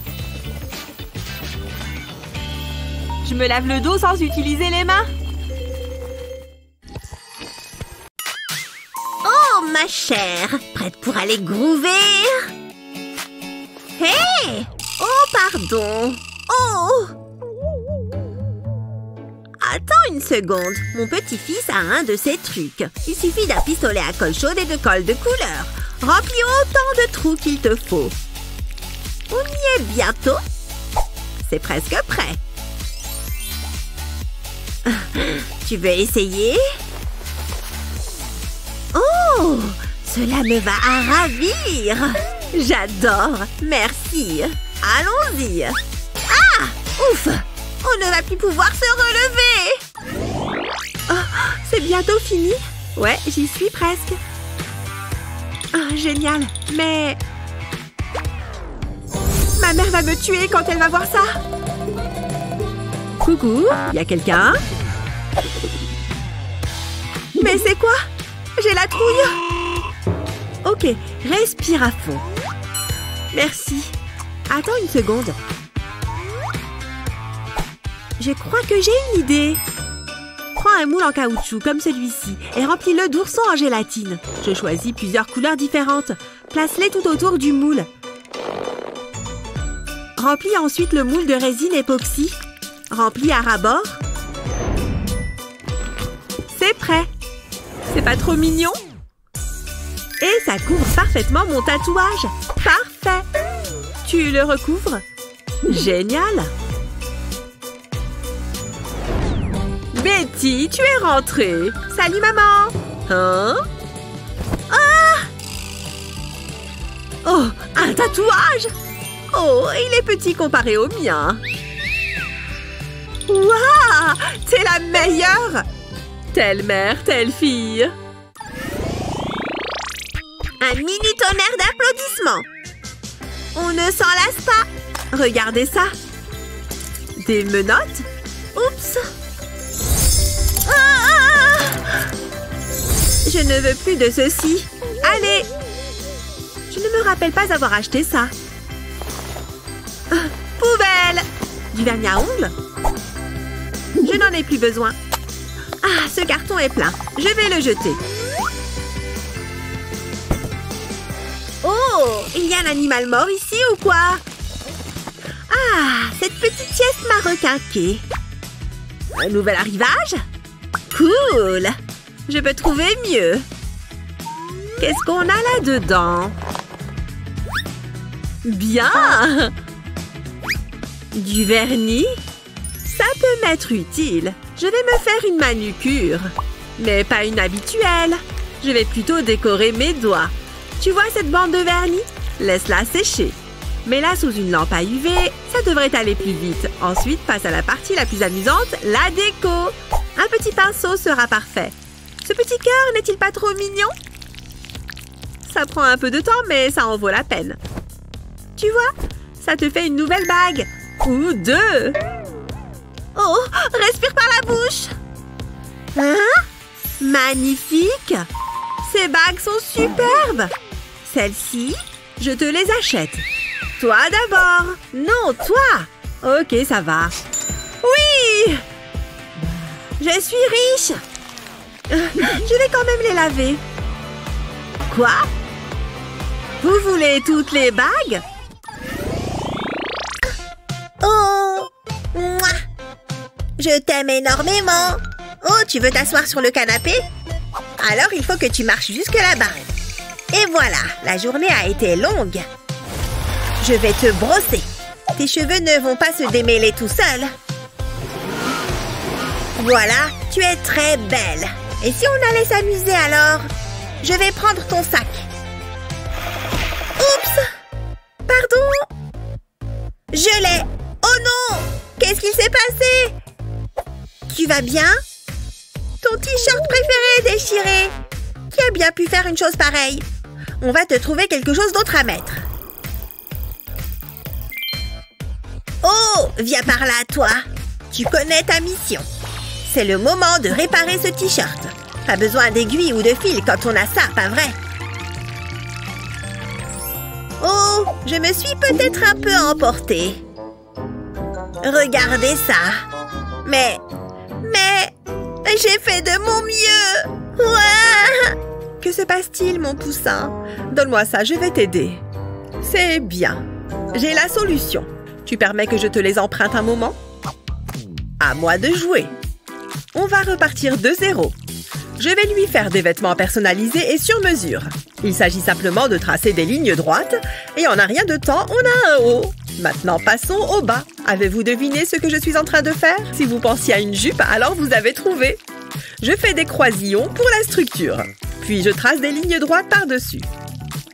Je me lave le dos sans utiliser les mains. Oh, ma chère, prête pour aller groover? Hé! Oh, pardon. Oh! Attends une seconde. Mon petit-fils a un de ces trucs. Il suffit d'un pistolet à colle chaude et de colle de couleur. Remplis autant de trous qu'il te faut. On y est bientôt. C'est presque prêt. Tu veux essayer? Oh! Cela me va à ravir! J'adore! Merci! Allons-y! Ah! Ouf! On ne va plus pouvoir se relever! Oh, c'est bientôt fini? Ouais, j'y suis presque. Ah, génial! Mais... ma mère va me tuer quand elle va voir ça! Coucou, y a quelqu'un? Mais c'est quoi? J'ai la trouille! Ok, respire à fond. Merci. Attends une seconde. Je crois que j'ai une idée. Prends un moule en caoutchouc comme celui-ci et remplis-le d'oursons en gélatine. Je choisis plusieurs couleurs différentes. Place-les tout autour du moule. Remplis ensuite le moule de résine époxy. Remplis à ras-bord. C'est prêt. C'est pas trop mignon? Et ça couvre parfaitement mon tatouage. Parfait. Tu le recouvres? Génial. Betty, tu es rentrée. Salut maman. Hein? Ah! Oh, un tatouage! Oh, il est petit comparé au mien. Waouh! T'es la meilleure! Telle mère, telle fille. Un mini tonnerre d'applaudissements. On ne s'en lasse pas. Regardez ça. Des menottes? Oups. Ah! Je ne veux plus de ceci. Allez! Je ne me rappelle pas avoir acheté ça. Poubelle! Du vernis à ongles? Je n'en ai plus besoin. Ah, ce carton est plein. Je vais le jeter. Oh, il y a un animal mort ici ou quoi? Ah, cette petite pièce m'a requinqué. Un nouvel arrivage? Cool! Je peux trouver mieux. Qu'est-ce qu'on a là-dedans? Bien! Du vernis? Ça peut m'être utile. Je vais me faire une manucure. Mais pas une habituelle. Je vais plutôt décorer mes doigts. Tu vois cette bande de vernis? Laisse-la sécher. Mets-la sous une lampe à UV. Ça devrait aller plus vite. Ensuite, passe à la partie la plus amusante, la déco. Un petit pinceau sera parfait. Ce petit cœur n'est-il pas trop mignon? Ça prend un peu de temps, mais ça en vaut la peine. Tu vois? Ça te fait une nouvelle bague. Ou deux. Oh, respire par la bouche. Hein? Magnifique. Ces bagues sont superbes. Celles-ci, je te les achète. Toi d'abord. Non, toi. Ok, ça va. Oui! Je suis riche. Je vais quand même les laver. Quoi? Vous voulez toutes les bagues? Oh! Mouah! Je t'aime énormément. Oh, tu veux t'asseoir sur le canapé? Alors, il faut que tu marches jusque là-bas. Et voilà, la journée a été longue. Je vais te brosser. Tes cheveux ne vont pas se démêler tout seuls. Voilà, tu es très belle. Et si on allait s'amuser alors? Je vais prendre ton sac. Oups! Pardon? Je l'ai. Oh non! Qu'est-ce qui s'est passé? Tu vas bien? Ton t-shirt préféré est déchiré. Qui a bien pu faire une chose pareille? On va te trouver quelque chose d'autre à mettre. Oh! Viens par là, toi. Tu connais ta mission. C'est le moment de réparer ce t-shirt. Pas besoin d'aiguilles ou de fil quand on a ça, pas vrai? Oh, je me suis peut-être un peu emportée. Regardez ça. Mais, j'ai fait de mon mieux. Ouais. Que se passe-t-il, mon poussin? Donne-moi ça, je vais t'aider. C'est bien. J'ai la solution. Tu permets que je te les emprunte un moment? À moi de jouer. On va repartir de zéro. Je vais lui faire des vêtements personnalisés et sur mesure. Il s'agit simplement de tracer des lignes droites et en un rien de temps, on a un haut. Maintenant, passons au bas. Avez-vous deviné ce que je suis en train de faire? Si vous pensiez à une jupe, alors vous avez trouvé. Je fais des croisillons pour la structure. Puis je trace des lignes droites par-dessus.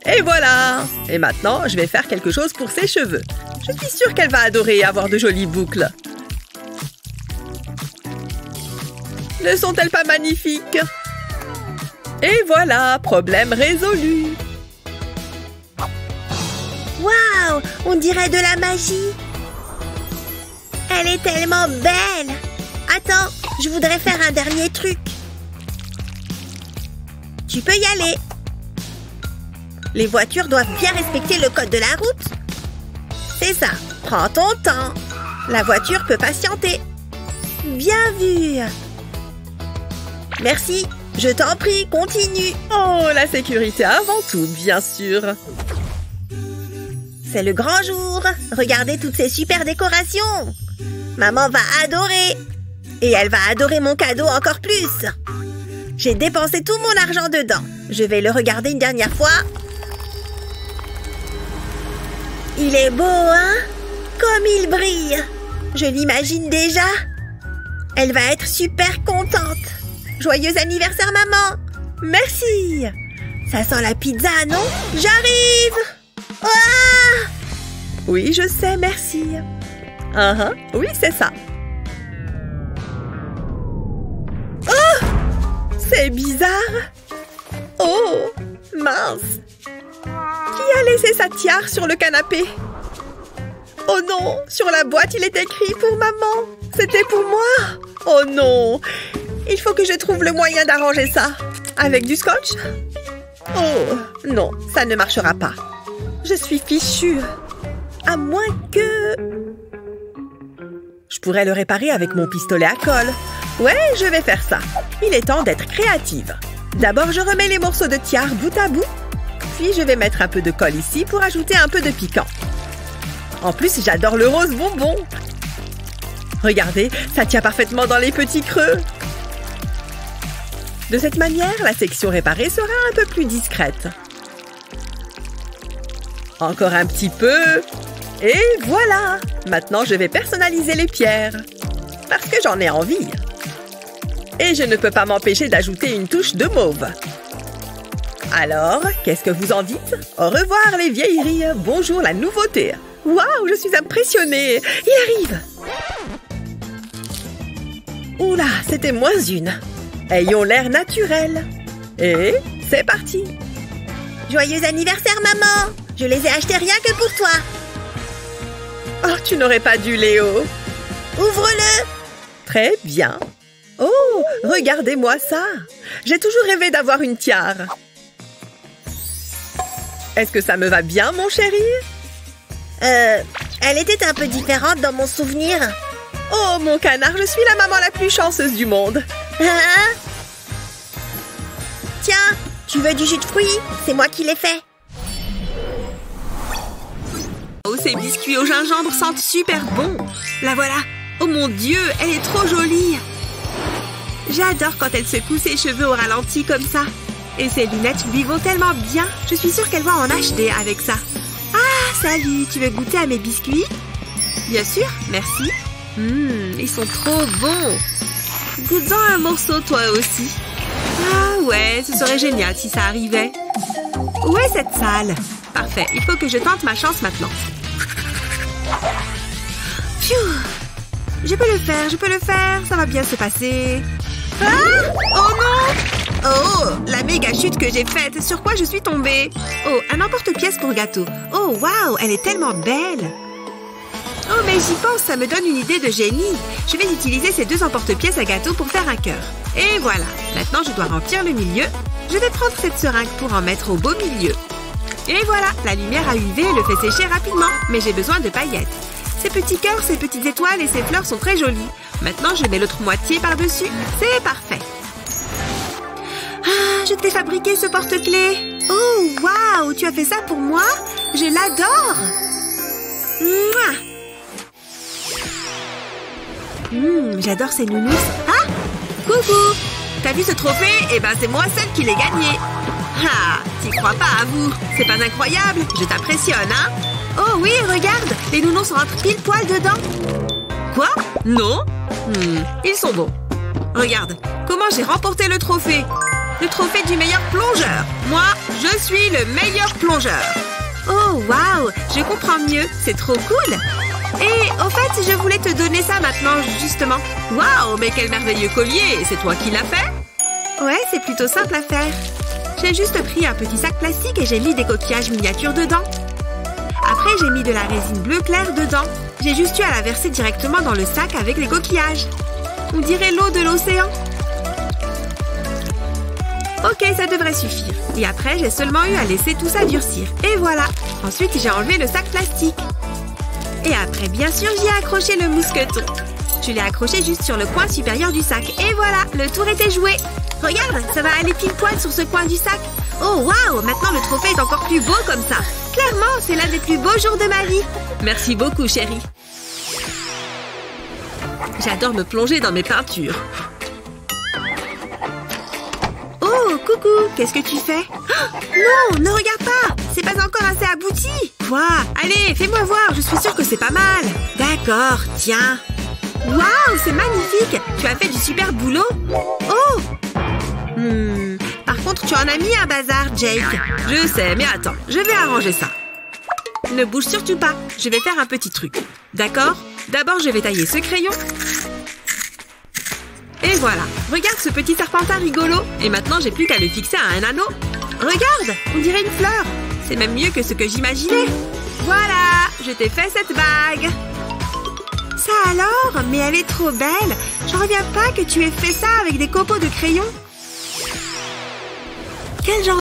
Et voilà! Et maintenant, je vais faire quelque chose pour ses cheveux. Je suis sûre qu'elle va adorer avoir de jolies boucles. Ne sont-elles pas magnifiques? Et voilà, problème résolu. Waouh, on dirait de la magie. Elle est tellement belle. Attends, je voudrais faire un dernier truc. Tu peux y aller. Les voitures doivent bien respecter le code de la route. C'est ça, prends ton temps. La voiture peut patienter. Bien vu. Merci, je t'en prie, continue. Oh, la sécurité avant tout, bien sûr. C'est le grand jour. Regardez toutes ces super décorations. Maman va adorer. Et elle va adorer mon cadeau encore plus. J'ai dépensé tout mon argent dedans. Je vais le regarder une dernière fois. Il est beau, hein? Comme il brille. Je l'imagine déjà. Elle va être super contente. Joyeux anniversaire, maman! Merci! Ça sent la pizza, non? J'arrive! Ah! Oui, je sais, merci. Oui, c'est ça. Oh! C'est bizarre. Oh! Mince! Qui a laissé sa tiare sur le canapé? Oh non! Sur la boîte, il est écrit pour maman. C'était pour moi. Oh non! Il faut que je trouve le moyen d'arranger ça. Avec du scotch? Oh, non, ça ne marchera pas. Je suis fichue. À moins que... Je pourrais le réparer avec mon pistolet à colle. Ouais, je vais faire ça. Il est temps d'être créative. D'abord, je remets les morceaux de tiare bout à bout. Puis, je vais mettre un peu de colle ici pour ajouter un peu de piquant. En plus, j'adore le rose bonbon. Regardez, ça tient parfaitement dans les petits creux. De cette manière, la section réparée sera un peu plus discrète. Encore un petit peu. Et voilà! Maintenant, je vais personnaliser les pierres. Parce que j'en ai envie. Et je ne peux pas m'empêcher d'ajouter une touche de mauve. Alors, qu'est-ce que vous en dites? Au revoir les vieilleries. Bonjour la nouveauté. Waouh, je suis impressionnée. Il arrive. Oula, c'était moins une. Ayons l'air naturel. Et c'est parti. Joyeux anniversaire, maman! Je les ai achetés rien que pour toi. Oh, tu n'aurais pas dû, Léo. Ouvre-le. Très bien. Oh, regardez-moi ça. J'ai toujours rêvé d'avoir une tiare. Est-ce que ça me va bien, mon chéri? Elle était un peu différente dans mon souvenir. Oh, mon canard, je suis la maman la plus chanceuse du monde. Hein? Tiens, tu veux du jus de fruits? C'est moi qui l'ai fait. Oh, ces biscuits au gingembre sentent super bon. La voilà. Oh mon Dieu, elle est trop jolie. J'adore quand elle secoue ses cheveux au ralenti comme ça. Et ses lunettes lui vont tellement bien. Je suis sûre qu'elle va en HD avec ça. Ah, salut, tu veux goûter à mes biscuits? Bien sûr, merci. Ils sont trop bons. Goûte-en un morceau toi aussi. Ah ouais, ce serait génial si ça arrivait. Où est cette salle? Parfait, il faut que je tente ma chance maintenant. Pfiou! Je peux le faire, ça va bien se passer. Ah! Oh non! Oh, la méga chute que j'ai faite, sur quoi je suis tombée? Oh, un emporte-pièce pour gâteau. Oh, waouh, elle est tellement belle. Oh, mais j'y pense, ça me donne une idée de génie. Je vais utiliser ces 2 emporte-pièces à gâteau pour faire un cœur. Et voilà, maintenant je dois remplir le milieu. Je vais prendre cette seringue pour en mettre au beau milieu. Et voilà, la lumière à UV le fait sécher rapidement, mais j'ai besoin de paillettes. Ces petits cœurs, ces petites étoiles et ces fleurs sont très jolies. Maintenant, je mets l'autre moitié par-dessus. C'est parfait. Ah, je t'ai fabriqué ce porte-clés. Oh, waouh, tu as fait ça pour moi? Je l'adore. Mouah. J'adore ces nounous. Ah! Coucou! T'as vu ce trophée? Eh ben, c'est moi seule qui l'ai gagné. Ah! T'y crois pas, avoue. C'est pas incroyable? Je t'impressionne, hein? Oh oui, regarde! Les nounous rentrent pile poil dedans. Quoi? Non? Ils sont bons. Regarde, comment j'ai remporté le trophée. Le trophée du meilleur plongeur. Moi, je suis le meilleur plongeur. Oh, waouh! Je comprends mieux. C'est trop cool. Et au fait, je voulais te donner ça maintenant, justement. Waouh, mais quel merveilleux collier! C'est toi qui l'as fait? Ouais, c'est plutôt simple à faire. J'ai juste pris un petit sac plastique et j'ai mis des coquillages miniatures dedans. Après, j'ai mis de la résine bleu clair dedans. J'ai juste eu à la verser directement dans le sac avec les coquillages. On dirait l'eau de l'océan. Ok, ça devrait suffire. Et après, j'ai seulement eu à laisser tout ça durcir. Et voilà. Ensuite, j'ai enlevé le sac plastique. Et après, bien sûr, j'y ai accroché le mousqueton. Je l'ai accroché juste sur le coin supérieur du sac. Et voilà, le tour était joué. Regarde, ça va aller pile poil sur ce coin du sac. Oh, waouh! Maintenant, le trophée est encore plus beau comme ça. Clairement, c'est l'un des plus beaux jours de ma vie. Merci beaucoup, chérie. J'adore me plonger dans mes peintures. Oh, coucou! Qu'est-ce que tu fais? Oh, non, ne regarde pas! C'est pas encore assez abouti! Quoi? Allez, fais-moi voir, je suis sûre que c'est pas mal. D'accord, tiens. Waouh, c'est magnifique! Tu as fait du super boulot. Oh! Par contre, tu en as mis un bazar, Jake. Je sais, mais attends, je vais arranger ça. Ne bouge surtout pas, je vais faire un petit truc. D'accord? D'abord, je vais tailler ce crayon. Et voilà, regarde ce petit serpentin rigolo. Et maintenant, j'ai plus qu'à le fixer à un anneau. Regarde, on dirait une fleur. C'est même mieux que ce que j'imaginais. Voilà, je t'ai fait cette bague. Ça alors? Mais elle est trop belle. J'en reviens pas que tu aies fait ça avec des copeaux de crayon. Quel genre...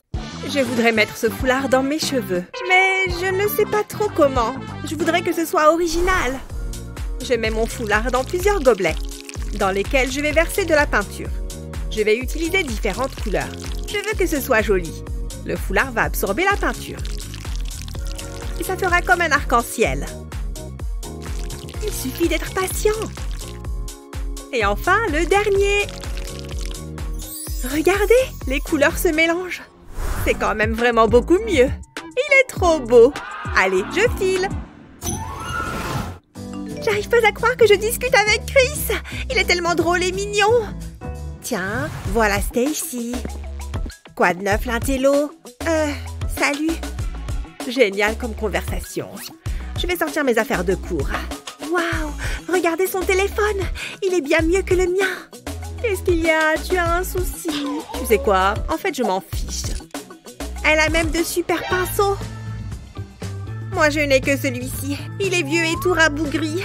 Je voudrais mettre ce foulard dans mes cheveux. Mais je ne sais pas trop comment. Je voudrais que ce soit original. Je mets mon foulard dans plusieurs gobelets, dans lesquels je vais verser de la peinture. Je vais utiliser différentes couleurs. Je veux que ce soit joli. Le foulard va absorber la peinture. Et ça fera comme un arc-en-ciel. Il suffit d'être patient. Et enfin, le dernier. Regardez, les couleurs se mélangent. C'est quand même vraiment beaucoup mieux. Il est trop beau. Allez, je file. J'arrive pas à croire que je discute avec Chris. Il est tellement drôle et mignon. Tiens, voilà Stacy. Quoi de neuf, l'intello? Salut. Génial comme conversation. Je vais sortir mes affaires de cours. Waouh, regardez son téléphone. Il est bien mieux que le mien. Qu'est-ce qu'il y a? Tu as un souci? Tu sais quoi? En fait, je m'en fiche. Elle a même de super pinceaux. Moi, je n'ai que celui-ci. Il est vieux et tout rabougri.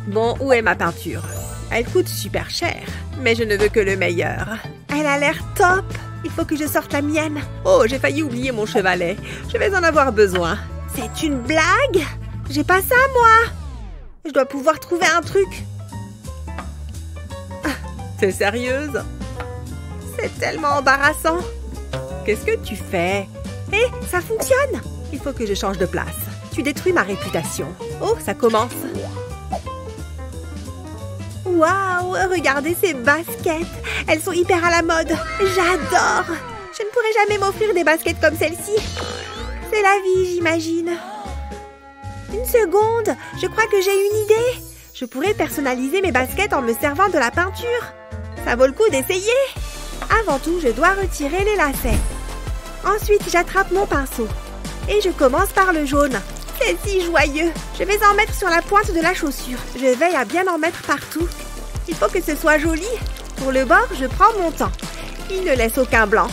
Bon, où est ma peinture? Elle coûte super cher, mais je ne veux que le meilleur. Elle a l'air top. Il faut que je sorte la mienne. Oh, j'ai failli oublier mon chevalet. Je vais en avoir besoin. C'est une blague? J'ai pas ça, moi. Je dois pouvoir trouver un truc. T'es sérieuse? C'est tellement embarrassant. Qu'est-ce que tu fais? Hé, ça fonctionne. Il faut que je change de place. Tu détruis ma réputation. Oh, ça commence. Waouh, regardez ces baskets. Elles sont hyper à la mode. J'adore. Je ne pourrai jamais m'offrir des baskets comme celle-ci. C'est la vie, j'imagine. Une seconde, je crois que j'ai une idée. Je pourrais personnaliser mes baskets en me servant de la peinture. Ça vaut le coup d'essayer. Avant tout, je dois retirer les lacets. Ensuite, j'attrape mon pinceau. Et je commence par le jaune. C'est si joyeux. Je vais en mettre sur la pointe de la chaussure. Je veille à bien en mettre partout. Il faut que ce soit joli. Pour le bord, je prends mon temps. Il ne laisse aucun blanc.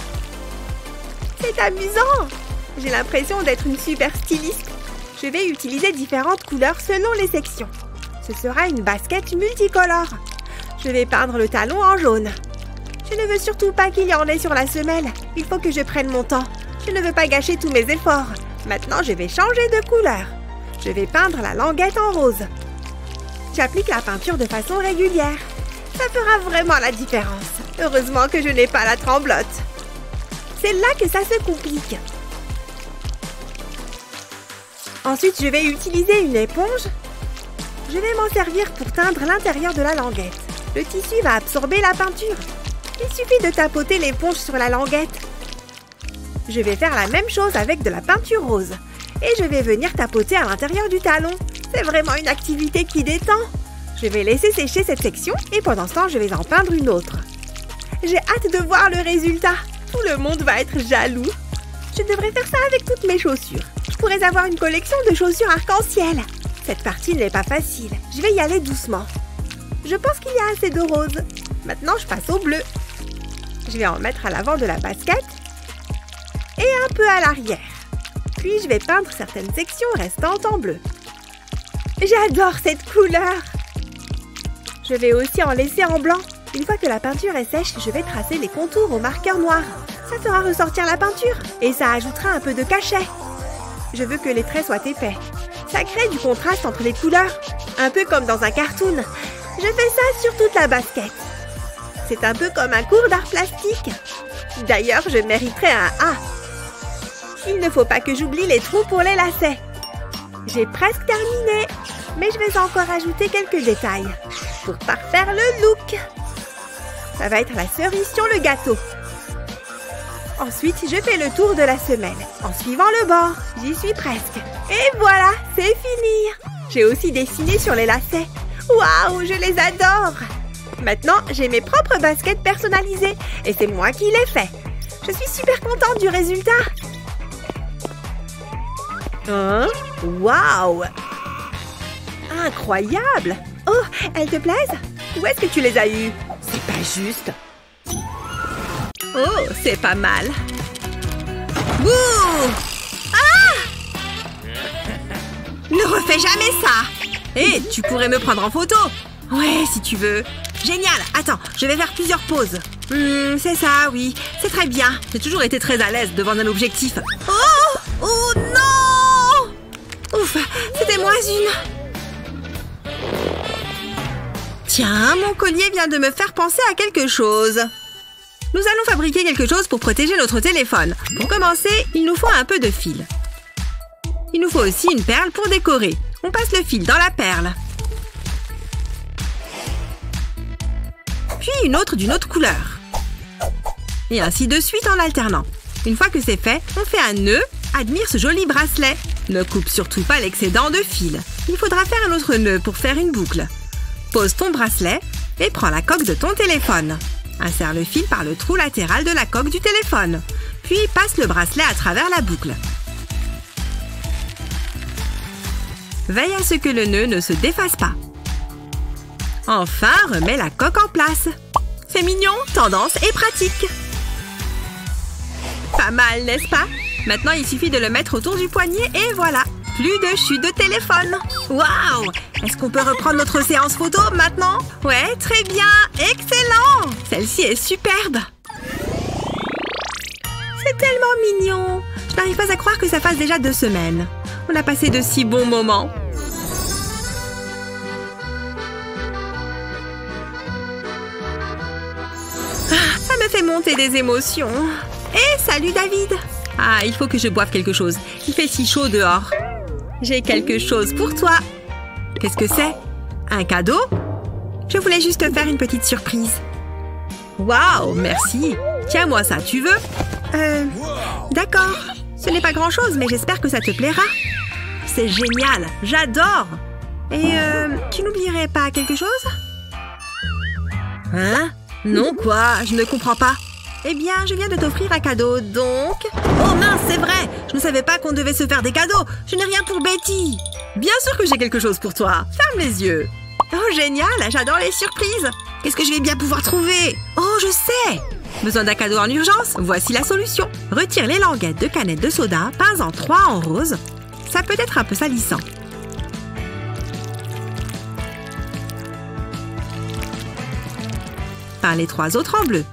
C'est amusant. J'ai l'impression d'être une super styliste. Je vais utiliser différentes couleurs selon les sections. Ce sera une basket multicolore. Je vais peindre le talon en jaune. Je ne veux surtout pas qu'il y en ait sur la semelle. Il faut que je prenne mon temps. Je ne veux pas gâcher tous mes efforts. Maintenant, je vais changer de couleur. Je vais peindre la languette en rose. J'applique la peinture de façon régulière. Ça fera vraiment la différence. Heureusement que je n'ai pas la tremblote. C'est là que ça se complique. Ensuite, je vais utiliser une éponge. Je vais m'en servir pour teindre l'intérieur de la languette. Le tissu va absorber la peinture. Il suffit de tapoter l'éponge sur la languette. Je vais faire la même chose avec de la peinture rose. Et je vais venir tapoter à l'intérieur du talon. C'est vraiment une activité qui détend. Je vais laisser sécher cette section et pendant ce temps, je vais en peindre une autre. J'ai hâte de voir le résultat. Tout le monde va être jaloux. Je devrais faire ça avec toutes mes chaussures. Je pourrais avoir une collection de chaussures arc-en-ciel. Cette partie n'est pas facile. Je vais y aller doucement. Je pense qu'il y a assez de rose. Maintenant, je passe au bleu. Je vais en mettre à l'avant de la basket et un peu à l'arrière. Puis, je vais peindre certaines sections restantes en bleu. J'adore cette couleur! Je vais aussi en laisser en blanc. Une fois que la peinture est sèche, je vais tracer les contours au marqueur noir. Ça fera ressortir la peinture et ça ajoutera un peu de cachet. Je veux que les traits soient épais. Ça crée du contraste entre les couleurs, un peu comme dans un cartoon. Je fais ça sur toute la basket. C'est un peu comme un cours d'art plastique. D'ailleurs, je mériterais un A. Il ne faut pas que j'oublie les trous pour les lacets. J'ai presque terminé, mais je vais encore ajouter quelques détails pour parfaire le look. Ça va être la cerise sur le gâteau. Ensuite, je fais le tour de la semelle en suivant le bord. J'y suis presque. Et voilà, c'est fini. J'ai aussi dessiné sur les lacets. Waouh, je les adore. Maintenant, j'ai mes propres baskets personnalisées et c'est moi qui les fais. Je suis super contente du résultat. Hein? Waouh! Incroyable! Oh, elles te plaisent? Où est-ce que tu les as eues? C'est pas juste. Oh, c'est pas mal. Bouh! Ah! Ne refais jamais ça! Hé, tu pourrais me prendre en photo? Ouais, si tu veux. Génial! Attends, je vais faire plusieurs poses. C'est ça, oui. C'est très bien. J'ai toujours été très à l'aise devant un objectif. Oh! Oh non! Ouf, c'était moins une. Tiens, mon collier vient de me faire penser à quelque chose. Nous allons fabriquer quelque chose pour protéger notre téléphone. Pour commencer, il nous faut un peu de fil. Il nous faut aussi une perle pour décorer. On passe le fil dans la perle. Puis une autre d'une autre couleur. Et ainsi de suite en alternant. Une fois que c'est fait, on fait un nœud. Admire ce joli bracelet. Ne coupe surtout pas l'excédent de fil. Il faudra faire un autre nœud pour faire une boucle. Pose ton bracelet et prends la coque de ton téléphone. Insère le fil par le trou latéral de la coque du téléphone. Puis passe le bracelet à travers la boucle. Veille à ce que le nœud ne se défasse pas. Enfin, remets la coque en place. C'est mignon, tendance et pratique. Pas mal, n'est-ce pas? Maintenant, il suffit de le mettre autour du poignet et voilà. Plus de chute de téléphone. Waouh! Est-ce qu'on peut reprendre notre séance photo maintenant? Ouais, très bien. Excellent! Celle-ci est superbe. C'est tellement mignon. Je n'arrive pas à croire que ça fasse déjà 2 semaines. On a passé de si bons moments. Ah, ça me fait monter des émotions. Et salut David! Ah, il faut que je boive quelque chose. Il fait si chaud dehors. J'ai quelque chose pour toi. Qu'est-ce que c'est? Un cadeau? Je voulais juste te faire une petite surprise. Waouh, merci. Tiens-moi ça, tu veux? D'accord. Ce n'est pas grand-chose, mais j'espère que ça te plaira. c'est génial. J'adore. Et tu n'oublierais pas quelque chose? Hein? Non, quoi? Je ne comprends pas. Eh bien, je viens de t'offrir un cadeau, donc... Oh mince, c'est vrai! Je ne savais pas qu'on devait se faire des cadeaux. Je n'ai rien pour Betty. Bien sûr que j'ai quelque chose pour toi. Ferme les yeux. Oh, génial! J'adore les surprises. Qu'est-ce que je vais bien pouvoir trouver? Oh, je sais! Besoin d'un cadeau en urgence? Voici la solution. Retire les languettes de canettes de soda, peins-en 3 en rose. Ça peut être un peu salissant. Peins les 3 autres en bleu.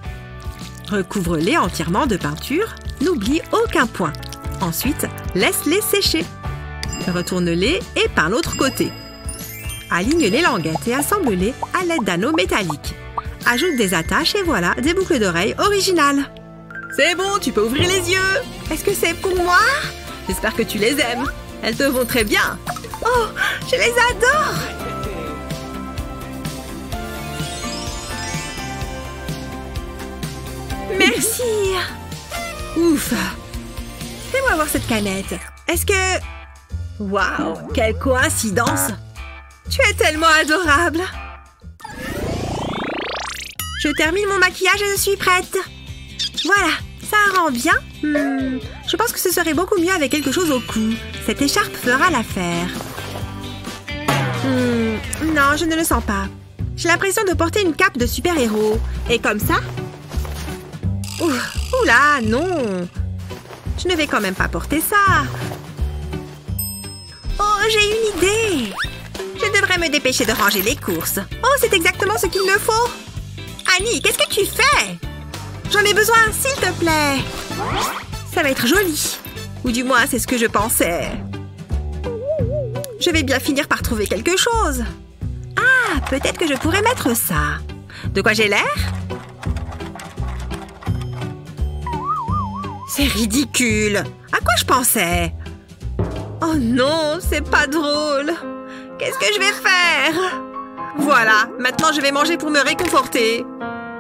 Recouvre-les entièrement de peinture. N'oublie aucun point. Ensuite, laisse-les sécher. Retourne-les et peins l'autre côté. Aligne les languettes et assemble-les à l'aide d'anneaux métalliques. Ajoute des attaches et voilà, des boucles d'oreilles originales. C'est bon, tu peux ouvrir les yeux. Est-ce que c'est pour moi? J'espère que tu les aimes. Elles te vont très bien. Oh, je les adore. Merci. Ouf. Fais-moi voir cette canette. Est-ce que... Waouh, quelle coïncidence. Tu es tellement adorable. Je termine mon maquillage et je suis prête. Voilà, ça rend bien. Je pense que ce serait beaucoup mieux avec quelque chose au cou. Cette écharpe fera l'affaire. Non, je ne le sens pas. J'ai l'impression de porter une cape de super-héros. Et comme ça? Oula, non. Je ne vais quand même pas porter ça. Oh, j'ai une idée. Je devrais me dépêcher de ranger les courses. Oh, c'est exactement ce qu'il me faut. Annie, qu'est-ce que tu fais? J'en ai besoin, s'il te plaît. Ça va être joli. Ou du moins, c'est ce que je pensais. Je vais bien finir par trouver quelque chose. Ah, peut-être que je pourrais mettre ça. De quoi j'ai l'air? C'est ridicule. À quoi je pensais? Oh non, c'est pas drôle. Qu'est-ce que je vais faire? Voilà, maintenant je vais manger pour me réconforter.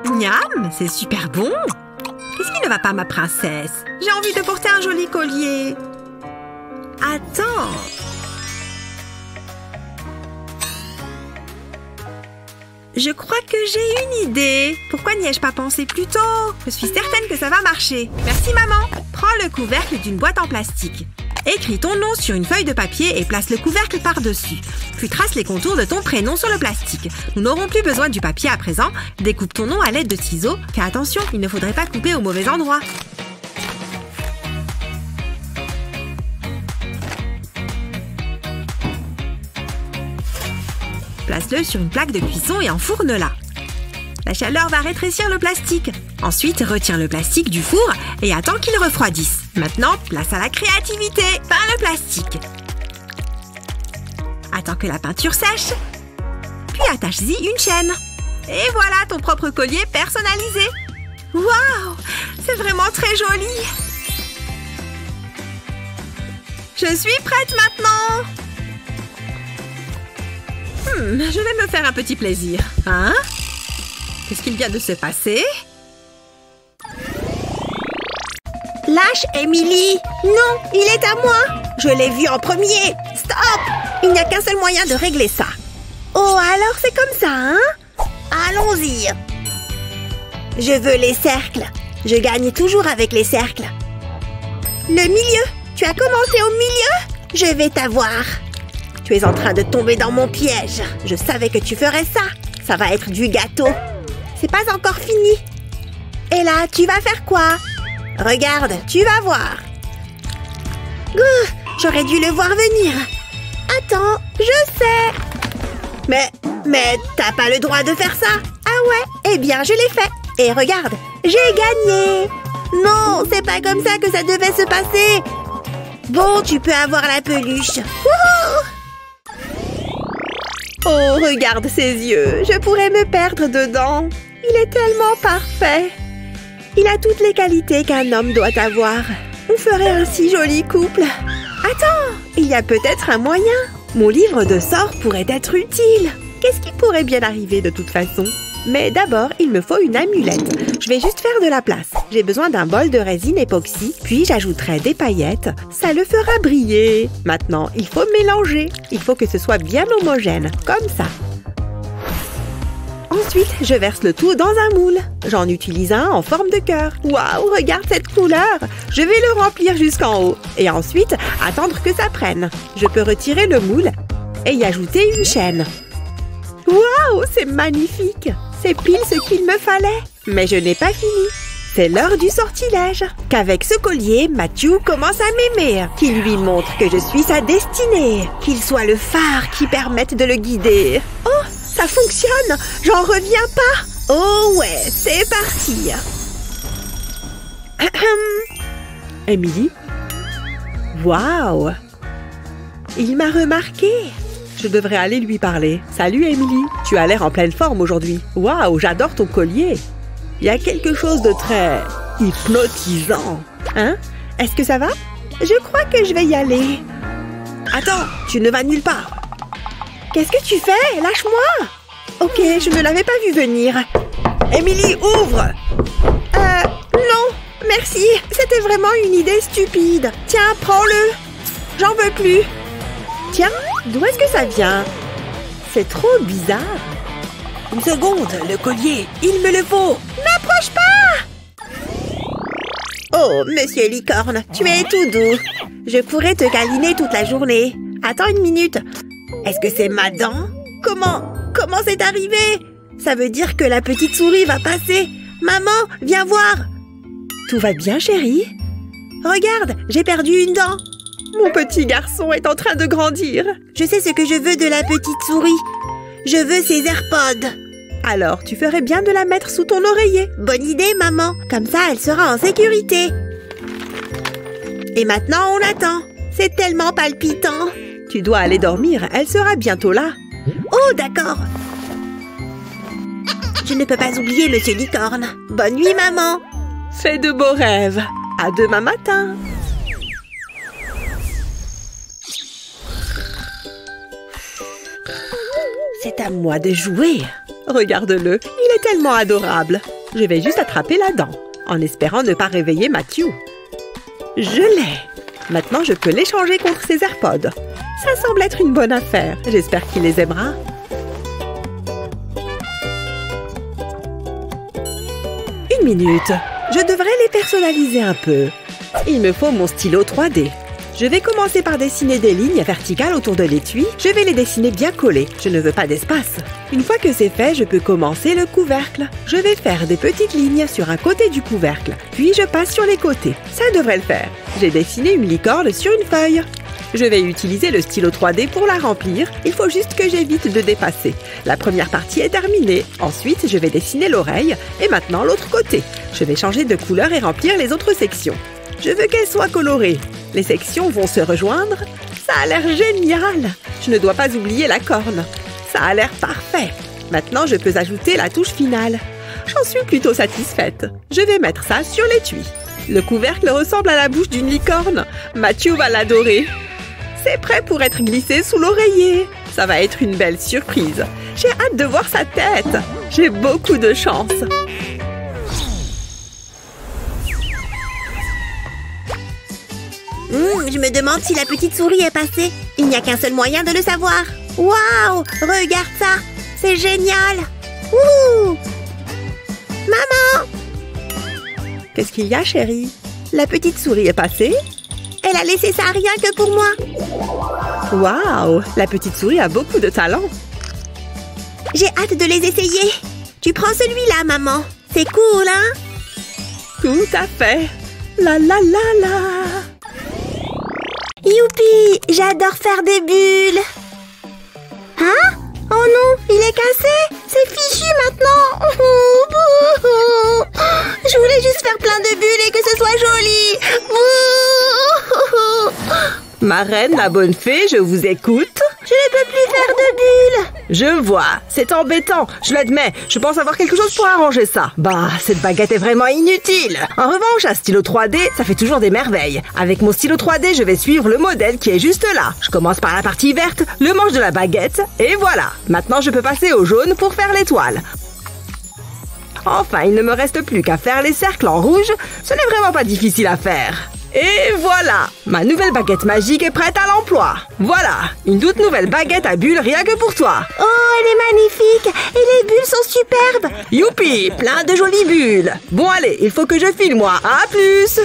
Miam, c'est super bon. Qu'est-ce qui ne va pas, ma princesse? J'ai envie de porter un joli collier. Attends. Je crois que j'ai une idée. Pourquoi n'y ai-je pas pensé plus tôt? Je suis certaine que ça va marcher. Merci, maman. Prends le couvercle d'une boîte en plastique. Écris ton nom sur une feuille de papier et place le couvercle par-dessus. Puis trace les contours de ton prénom sur le plastique. Nous n'aurons plus besoin du papier à présent. Découpe ton nom à l'aide de ciseaux. Car attention, il ne faudrait pas couper au mauvais endroit. Place-le sur une plaque de cuisson et enfourne-la. La chaleur va rétrécir le plastique. Ensuite, retire le plastique du four et attends qu'il refroidisse. Maintenant, place à la créativité. Peins le plastique. Attends que la peinture sèche. Puis attache-y une chaîne. Et voilà ton propre collier personnalisé. Waouh! C'est vraiment très joli. Je suis prête maintenant. Je vais me faire un petit plaisir. Hein? Qu'est-ce qu'il vient de se passer? Lâche, Emily! Non, il est à moi! Je l'ai vu en premier! Stop! Il n'y a qu'un seul moyen de régler ça. Oh, alors c'est comme ça, hein? Allons-y! Je veux les cercles. Je gagne toujours avec les cercles. Le milieu! Tu as commencé au milieu? Je vais t'avoir. Tu es en train de tomber dans mon piège. Je savais que tu ferais ça. Ça va être du gâteau. C'est pas encore fini. Et là, tu vas faire quoi? Regarde, tu vas voir. J'aurais dû le voir venir. Attends, je sais. Mais t'as pas le droit de faire ça. Ah ouais? Eh bien, je l'ai fait. Et regarde, j'ai gagné. Non, c'est pas comme ça que ça devait se passer. Bon, tu peux avoir la peluche. Wouhou! Oh, regarde ses yeux. Je pourrais me perdre dedans. Il est tellement parfait. Il a toutes les qualités qu'un homme doit avoir. On ferait un si joli couple. Attends, il y a peut-être un moyen. Mon livre de sorts pourrait être utile. Qu'est-ce qui pourrait bien arriver de toute façon? Mais d'abord, il me faut une amulette. Je vais juste faire de la place. J'ai besoin d'un bol de résine époxy, puis j'ajouterai des paillettes. Ça le fera briller. Maintenant, il faut mélanger. Il faut que ce soit bien homogène, comme ça. Ensuite, je verse le tout dans un moule. J'en utilise un en forme de cœur. Waouh, regarde cette couleur! Je vais le remplir jusqu'en haut. Et ensuite, attendre que ça prenne. Je peux retirer le moule et y ajouter une chaîne. Waouh, c'est magnifique! C'est pile ce qu'il me fallait. Mais je n'ai pas fini. C'est l'heure du sortilège. Qu'avec ce collier, Matthew commence à m'aimer. Qu'il lui montre que je suis sa destinée. Qu'il soit le phare qui permette de le guider. Oh! Ça fonctionne! J'en reviens pas! Oh ouais, c'est parti! Emily? Waouh! Il m'a remarqué! Je devrais aller lui parler. Salut Emily! Tu as l'air en pleine forme aujourd'hui. Waouh, j'adore ton collier! Il y a quelque chose de très hypnotisant. Hein? Est-ce que ça va? Je crois que je vais y aller. Attends, tu ne vas nulle part. Qu'est-ce que tu fais? Lâche-moi! Ok, je ne l'avais pas vu venir. Emily, ouvre! Non, merci. C'était vraiment une idée stupide. Tiens, prends-le. J'en veux plus. Tiens, d'où est-ce que ça vient? C'est trop bizarre. Une seconde, le collier, il me le faut. N'approche pas! Oh, monsieur Licorne, tu es tout doux. Je pourrais te câliner toute la journée. Attends une minute. Est-ce que c'est ma dent? Comment c'est arrivé? Ça veut dire que la petite souris va passer. Maman, viens voir. Tout va bien, chérie? Regarde, j'ai perdu une dent. Mon petit garçon est en train de grandir. Je sais ce que je veux de la petite souris. Je veux ses AirPods. Alors, tu ferais bien de la mettre sous ton oreiller. Bonne idée, maman. Comme ça, elle sera en sécurité. Et maintenant, on attend. C'est tellement palpitant. Tu dois aller dormir, elle sera bientôt là. Oh, d'accord. Je ne peux pas oublier Monsieur Licorne. Bonne nuit, maman. Fais de beaux rêves. À demain matin. C'est à moi de jouer. Regarde-le, il est tellement adorable. Je vais juste attraper la dent, en espérant ne pas réveiller Matthew. Je l'ai. Maintenant, je peux l'échanger contre ses AirPods. Ça semble être une bonne affaire. J'espère qu'il les aimera. Une minute. Je devrais les personnaliser un peu. Il me faut mon stylo 3D. Je vais commencer par dessiner des lignes verticales autour de l'étui. Je vais les dessiner bien collées. Je ne veux pas d'espace. Une fois que c'est fait, je peux commencer le couvercle. Je vais faire des petites lignes sur un côté du couvercle. Puis je passe sur les côtés. Ça devrait le faire. J'ai dessiné une licorne sur une feuille. Je vais utiliser le stylo 3D pour la remplir. Il faut juste que j'évite de dépasser. La première partie est terminée. Ensuite, je vais dessiner l'oreille. Et maintenant, l'autre côté. Je vais changer de couleur et remplir les autres sections. Je veux qu'elles soient colorées. Les sections vont se rejoindre. Ça a l'air génial. Je ne dois pas oublier la corne. Ça a l'air parfait. Maintenant, je peux ajouter la touche finale. J'en suis plutôt satisfaite. Je vais mettre ça sur l'étui. Le couvercle ressemble à la bouche d'une licorne. Matthew va l'adorer. C'est prêt pour être glissé sous l'oreiller. Ça va être une belle surprise. J'ai hâte de voir sa tête. J'ai beaucoup de chance. Je me demande si la petite souris est passée. Il n'y a qu'un seul moyen de le savoir. Waouh! Regarde ça! C'est génial! Wouhou! Maman! Qu'est-ce qu'il y a, chérie? La petite souris est passée? Elle a laissé ça rien que pour moi. Waouh! La petite souris a beaucoup de talent. J'ai hâte de les essayer. Tu prends celui-là, maman. C'est cool, hein? Tout à fait. La la la la. Youpi! J'adore faire des bulles. Hein? Oh non, il est cassé. C'est fichu maintenant. Je voulais juste faire plein de bulles et que ce soit joli. Ma reine, la bonne fée, je vous écoute. Je ne peux plus faire de bulles. Je vois, c'est embêtant, je l'admets. Je pense avoir quelque chose pour arranger ça. Bah, cette baguette est vraiment inutile. En revanche, un stylo 3D, ça fait toujours des merveilles. Avec mon stylo 3D, je vais suivre le modèle qui est juste là. Je commence par la partie verte, le manche de la baguette, et voilà. Maintenant, je peux passer au jaune pour faire l'étoile. Enfin, il ne me reste plus qu'à faire les cercles en rouge. Ce n'est vraiment pas difficile à faire. Et voilà, ma nouvelle baguette magique est prête à l'emploi. Voilà, une toute nouvelle baguette à bulles rien que pour toi. Oh, elle est magnifique! Et les bulles sont superbes! Youpi, plein de jolies bulles. Bon allez, il faut que je file moi. À plus.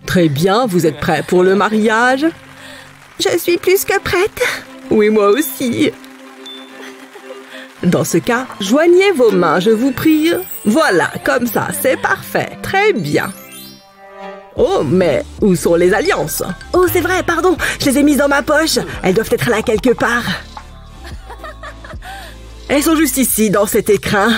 Très bien, vous êtes prêts pour le mariage? Je suis plus que prête. Oui, moi aussi. Dans ce cas, joignez vos mains, je vous prie. Voilà, comme ça, c'est parfait. Très bien. Oh, mais où sont les alliances? Oh, c'est vrai, pardon, je les ai mises dans ma poche. Elles doivent être là quelque part. Elles sont juste ici, dans cet écrin.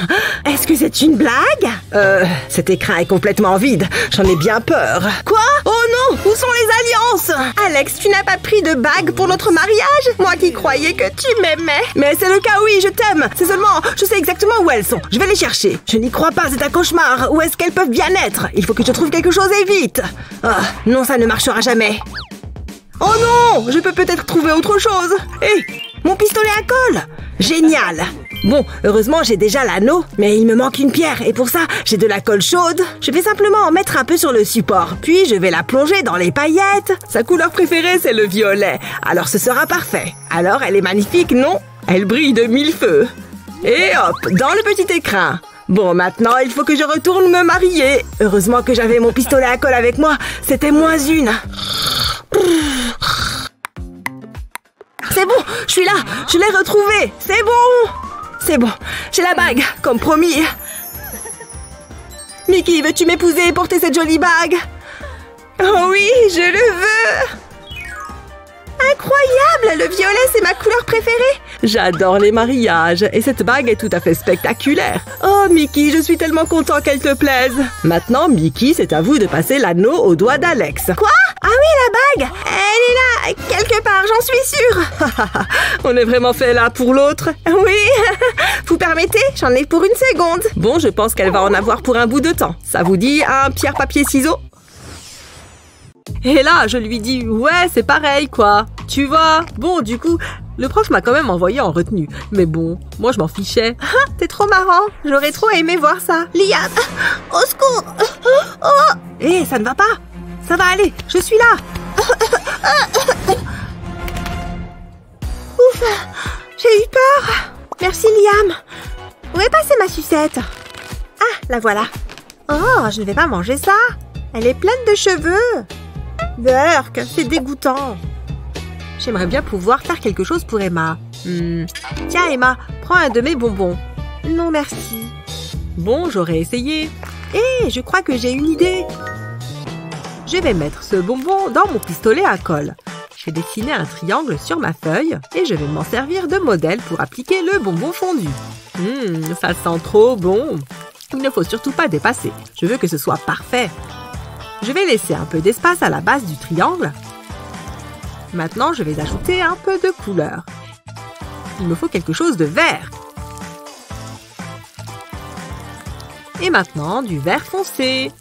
Est-ce que c'est une blague? Cet écrin est complètement vide. J'en ai bien peur. Quoi? Oh non! Où sont les alliances? Alex, tu n'as pas pris de bague pour notre mariage? Moi qui croyais que tu m'aimais. Mais c'est le cas, oui, je t'aime. C'est seulement, je sais exactement où elles sont. Je vais les chercher. Je n'y crois pas, c'est un cauchemar. Où est-ce qu'elles peuvent bien être? Il faut que je trouve quelque chose et vite. Ah, non, ça ne marchera jamais. Oh non! Je peux peut-être trouver autre chose. Hé! Mon pistolet à colle! Génial! Bon, heureusement, j'ai déjà l'anneau, mais il me manque une pierre, et pour ça, j'ai de la colle chaude. Je vais simplement en mettre un peu sur le support, puis je vais la plonger dans les paillettes. Sa couleur préférée, c'est le violet, alors ce sera parfait. Alors, elle est magnifique, non? Elle brille de mille feux. Et hop, dans le petit écrin. Bon, maintenant, il faut que je retourne me marier. Heureusement que j'avais mon pistolet à colle avec moi, c'était moins une. C'est bon, je suis là, je l'ai retrouvé, c'est bon. C'est bon, j'ai la bague, comme promis. Mickey, veux-tu m'épouser et porter cette jolie bague? Oh oui, je le veux. Incroyable, le violet, c'est ma couleur préférée. J'adore les mariages et cette bague est tout à fait spectaculaire. Oh, Mickey, je suis tellement content qu'elle te plaise. Maintenant, Mickey, c'est à vous de passer l'anneau au doigt d'Alex. Quoi? Ah oui, la bague. Elle est là, quelque part, j'en suis sûre. On est vraiment fait l'un pour l'autre. Oui. Vous permettez? J'en ai pour une seconde. Bon, je pense qu'elle va en avoir pour un bout de temps. Ça vous dit un pierre, papier, ciseaux? Et là, je lui dis, ouais, c'est pareil, quoi. Tu vois? Bon, du coup, le prof m'a quand même envoyé en retenue. Mais bon, moi, je m'en fichais. T'es trop marrant. J'aurais trop aimé voir ça. Liam, au secours. Oh. Hé, ça ne va pas. Ça va aller, je suis là. Ouf, j'ai eu peur. Merci, Liam. Où est passée ma sucette? Ah, la voilà. Oh, je ne vais pas manger ça. Elle est pleine de cheveux. Burk, c'est dégoûtant. J'aimerais bien pouvoir faire quelque chose pour Emma. Tiens, Emma, prends un de mes bonbons. Non, merci. Bon, j'aurais essayé. Hé, je crois que j'ai une idée. Je vais mettre ce bonbon dans mon pistolet à colle. Je vais dessiner un triangle sur ma feuille et je vais m'en servir de modèle pour appliquer le bonbon fondu. Ça sent trop bon. Il ne faut surtout pas dépasser. Je veux que ce soit parfait. Je vais laisser un peu d'espace à la base du triangle. Maintenant, je vais ajouter un peu de couleur. Il me faut quelque chose de vert. Et maintenant, du vert foncé.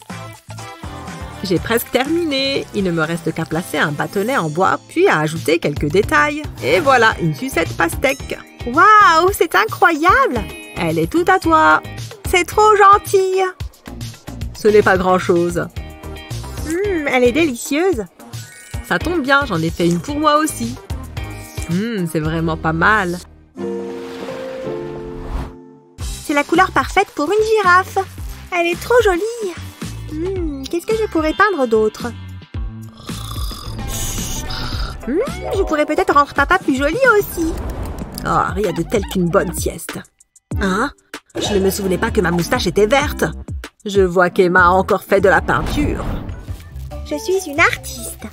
J'ai presque terminé. Il ne me reste qu'à placer un bâtonnet en bois, puis à ajouter quelques détails. Et voilà, une sucette pastèque. Waouh, c'est incroyable! Elle est toute à toi. C'est trop gentil. Ce n'est pas grand-chose. Elle est délicieuse. Ça tombe bien, j'en ai fait une pour moi aussi. C'est vraiment pas mal. C'est la couleur parfaite pour une girafe. Elle est trop jolie. Qu'est-ce que je pourrais peindre d'autre? Je pourrais peut-être rendre papa plus joli aussi. Oh, rien de tel qu'une bonne sieste. Hein? Je ne me souvenais pas que ma moustache était verte. Je vois qu'Emma a encore fait de la peinture. Je suis une artiste.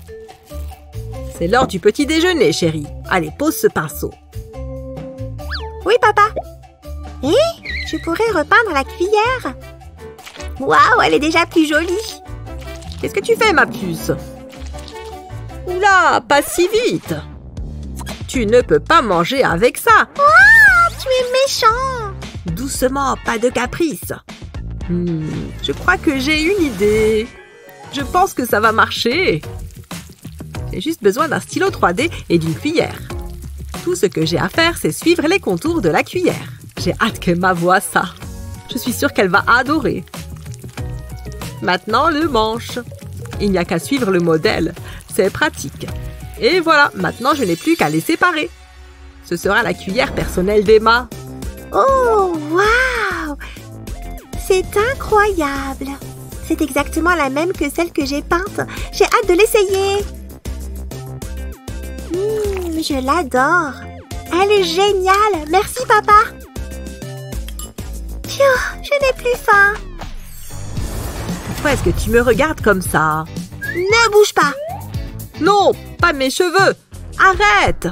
C'est l'heure du petit déjeuner, chérie. Allez, pose ce pinceau. Oui, papa. Je pourrais repeindre la cuillère. Waouh, elle est déjà plus jolie. Qu'est-ce que tu fais, ma puce? Oula, pas si vite. Tu ne peux pas manger avec ça. Oh, tu es méchant. Doucement, pas de caprice. Je crois que j'ai une idée. Je pense que ça va marcher. J'ai juste besoin d'un stylo 3D et d'une cuillère. Tout ce que j'ai à faire, c'est suivre les contours de la cuillère. J'ai hâte qu'Emma voie ça. Je suis sûre qu'elle va adorer. Maintenant, le manche. Il n'y a qu'à suivre le modèle. C'est pratique. Et voilà, maintenant je n'ai plus qu'à les séparer. Ce sera la cuillère personnelle d'Emma. Oh, waouh! C'est incroyable! C'est exactement la même que celle que j'ai peinte. J'ai hâte de l'essayer. Je l'adore. Elle est géniale. Merci, papa. Phew, je n'ai plus faim. Pourquoi est-ce que tu me regardes comme ça? Ne bouge pas. Non, pas mes cheveux. Arrête!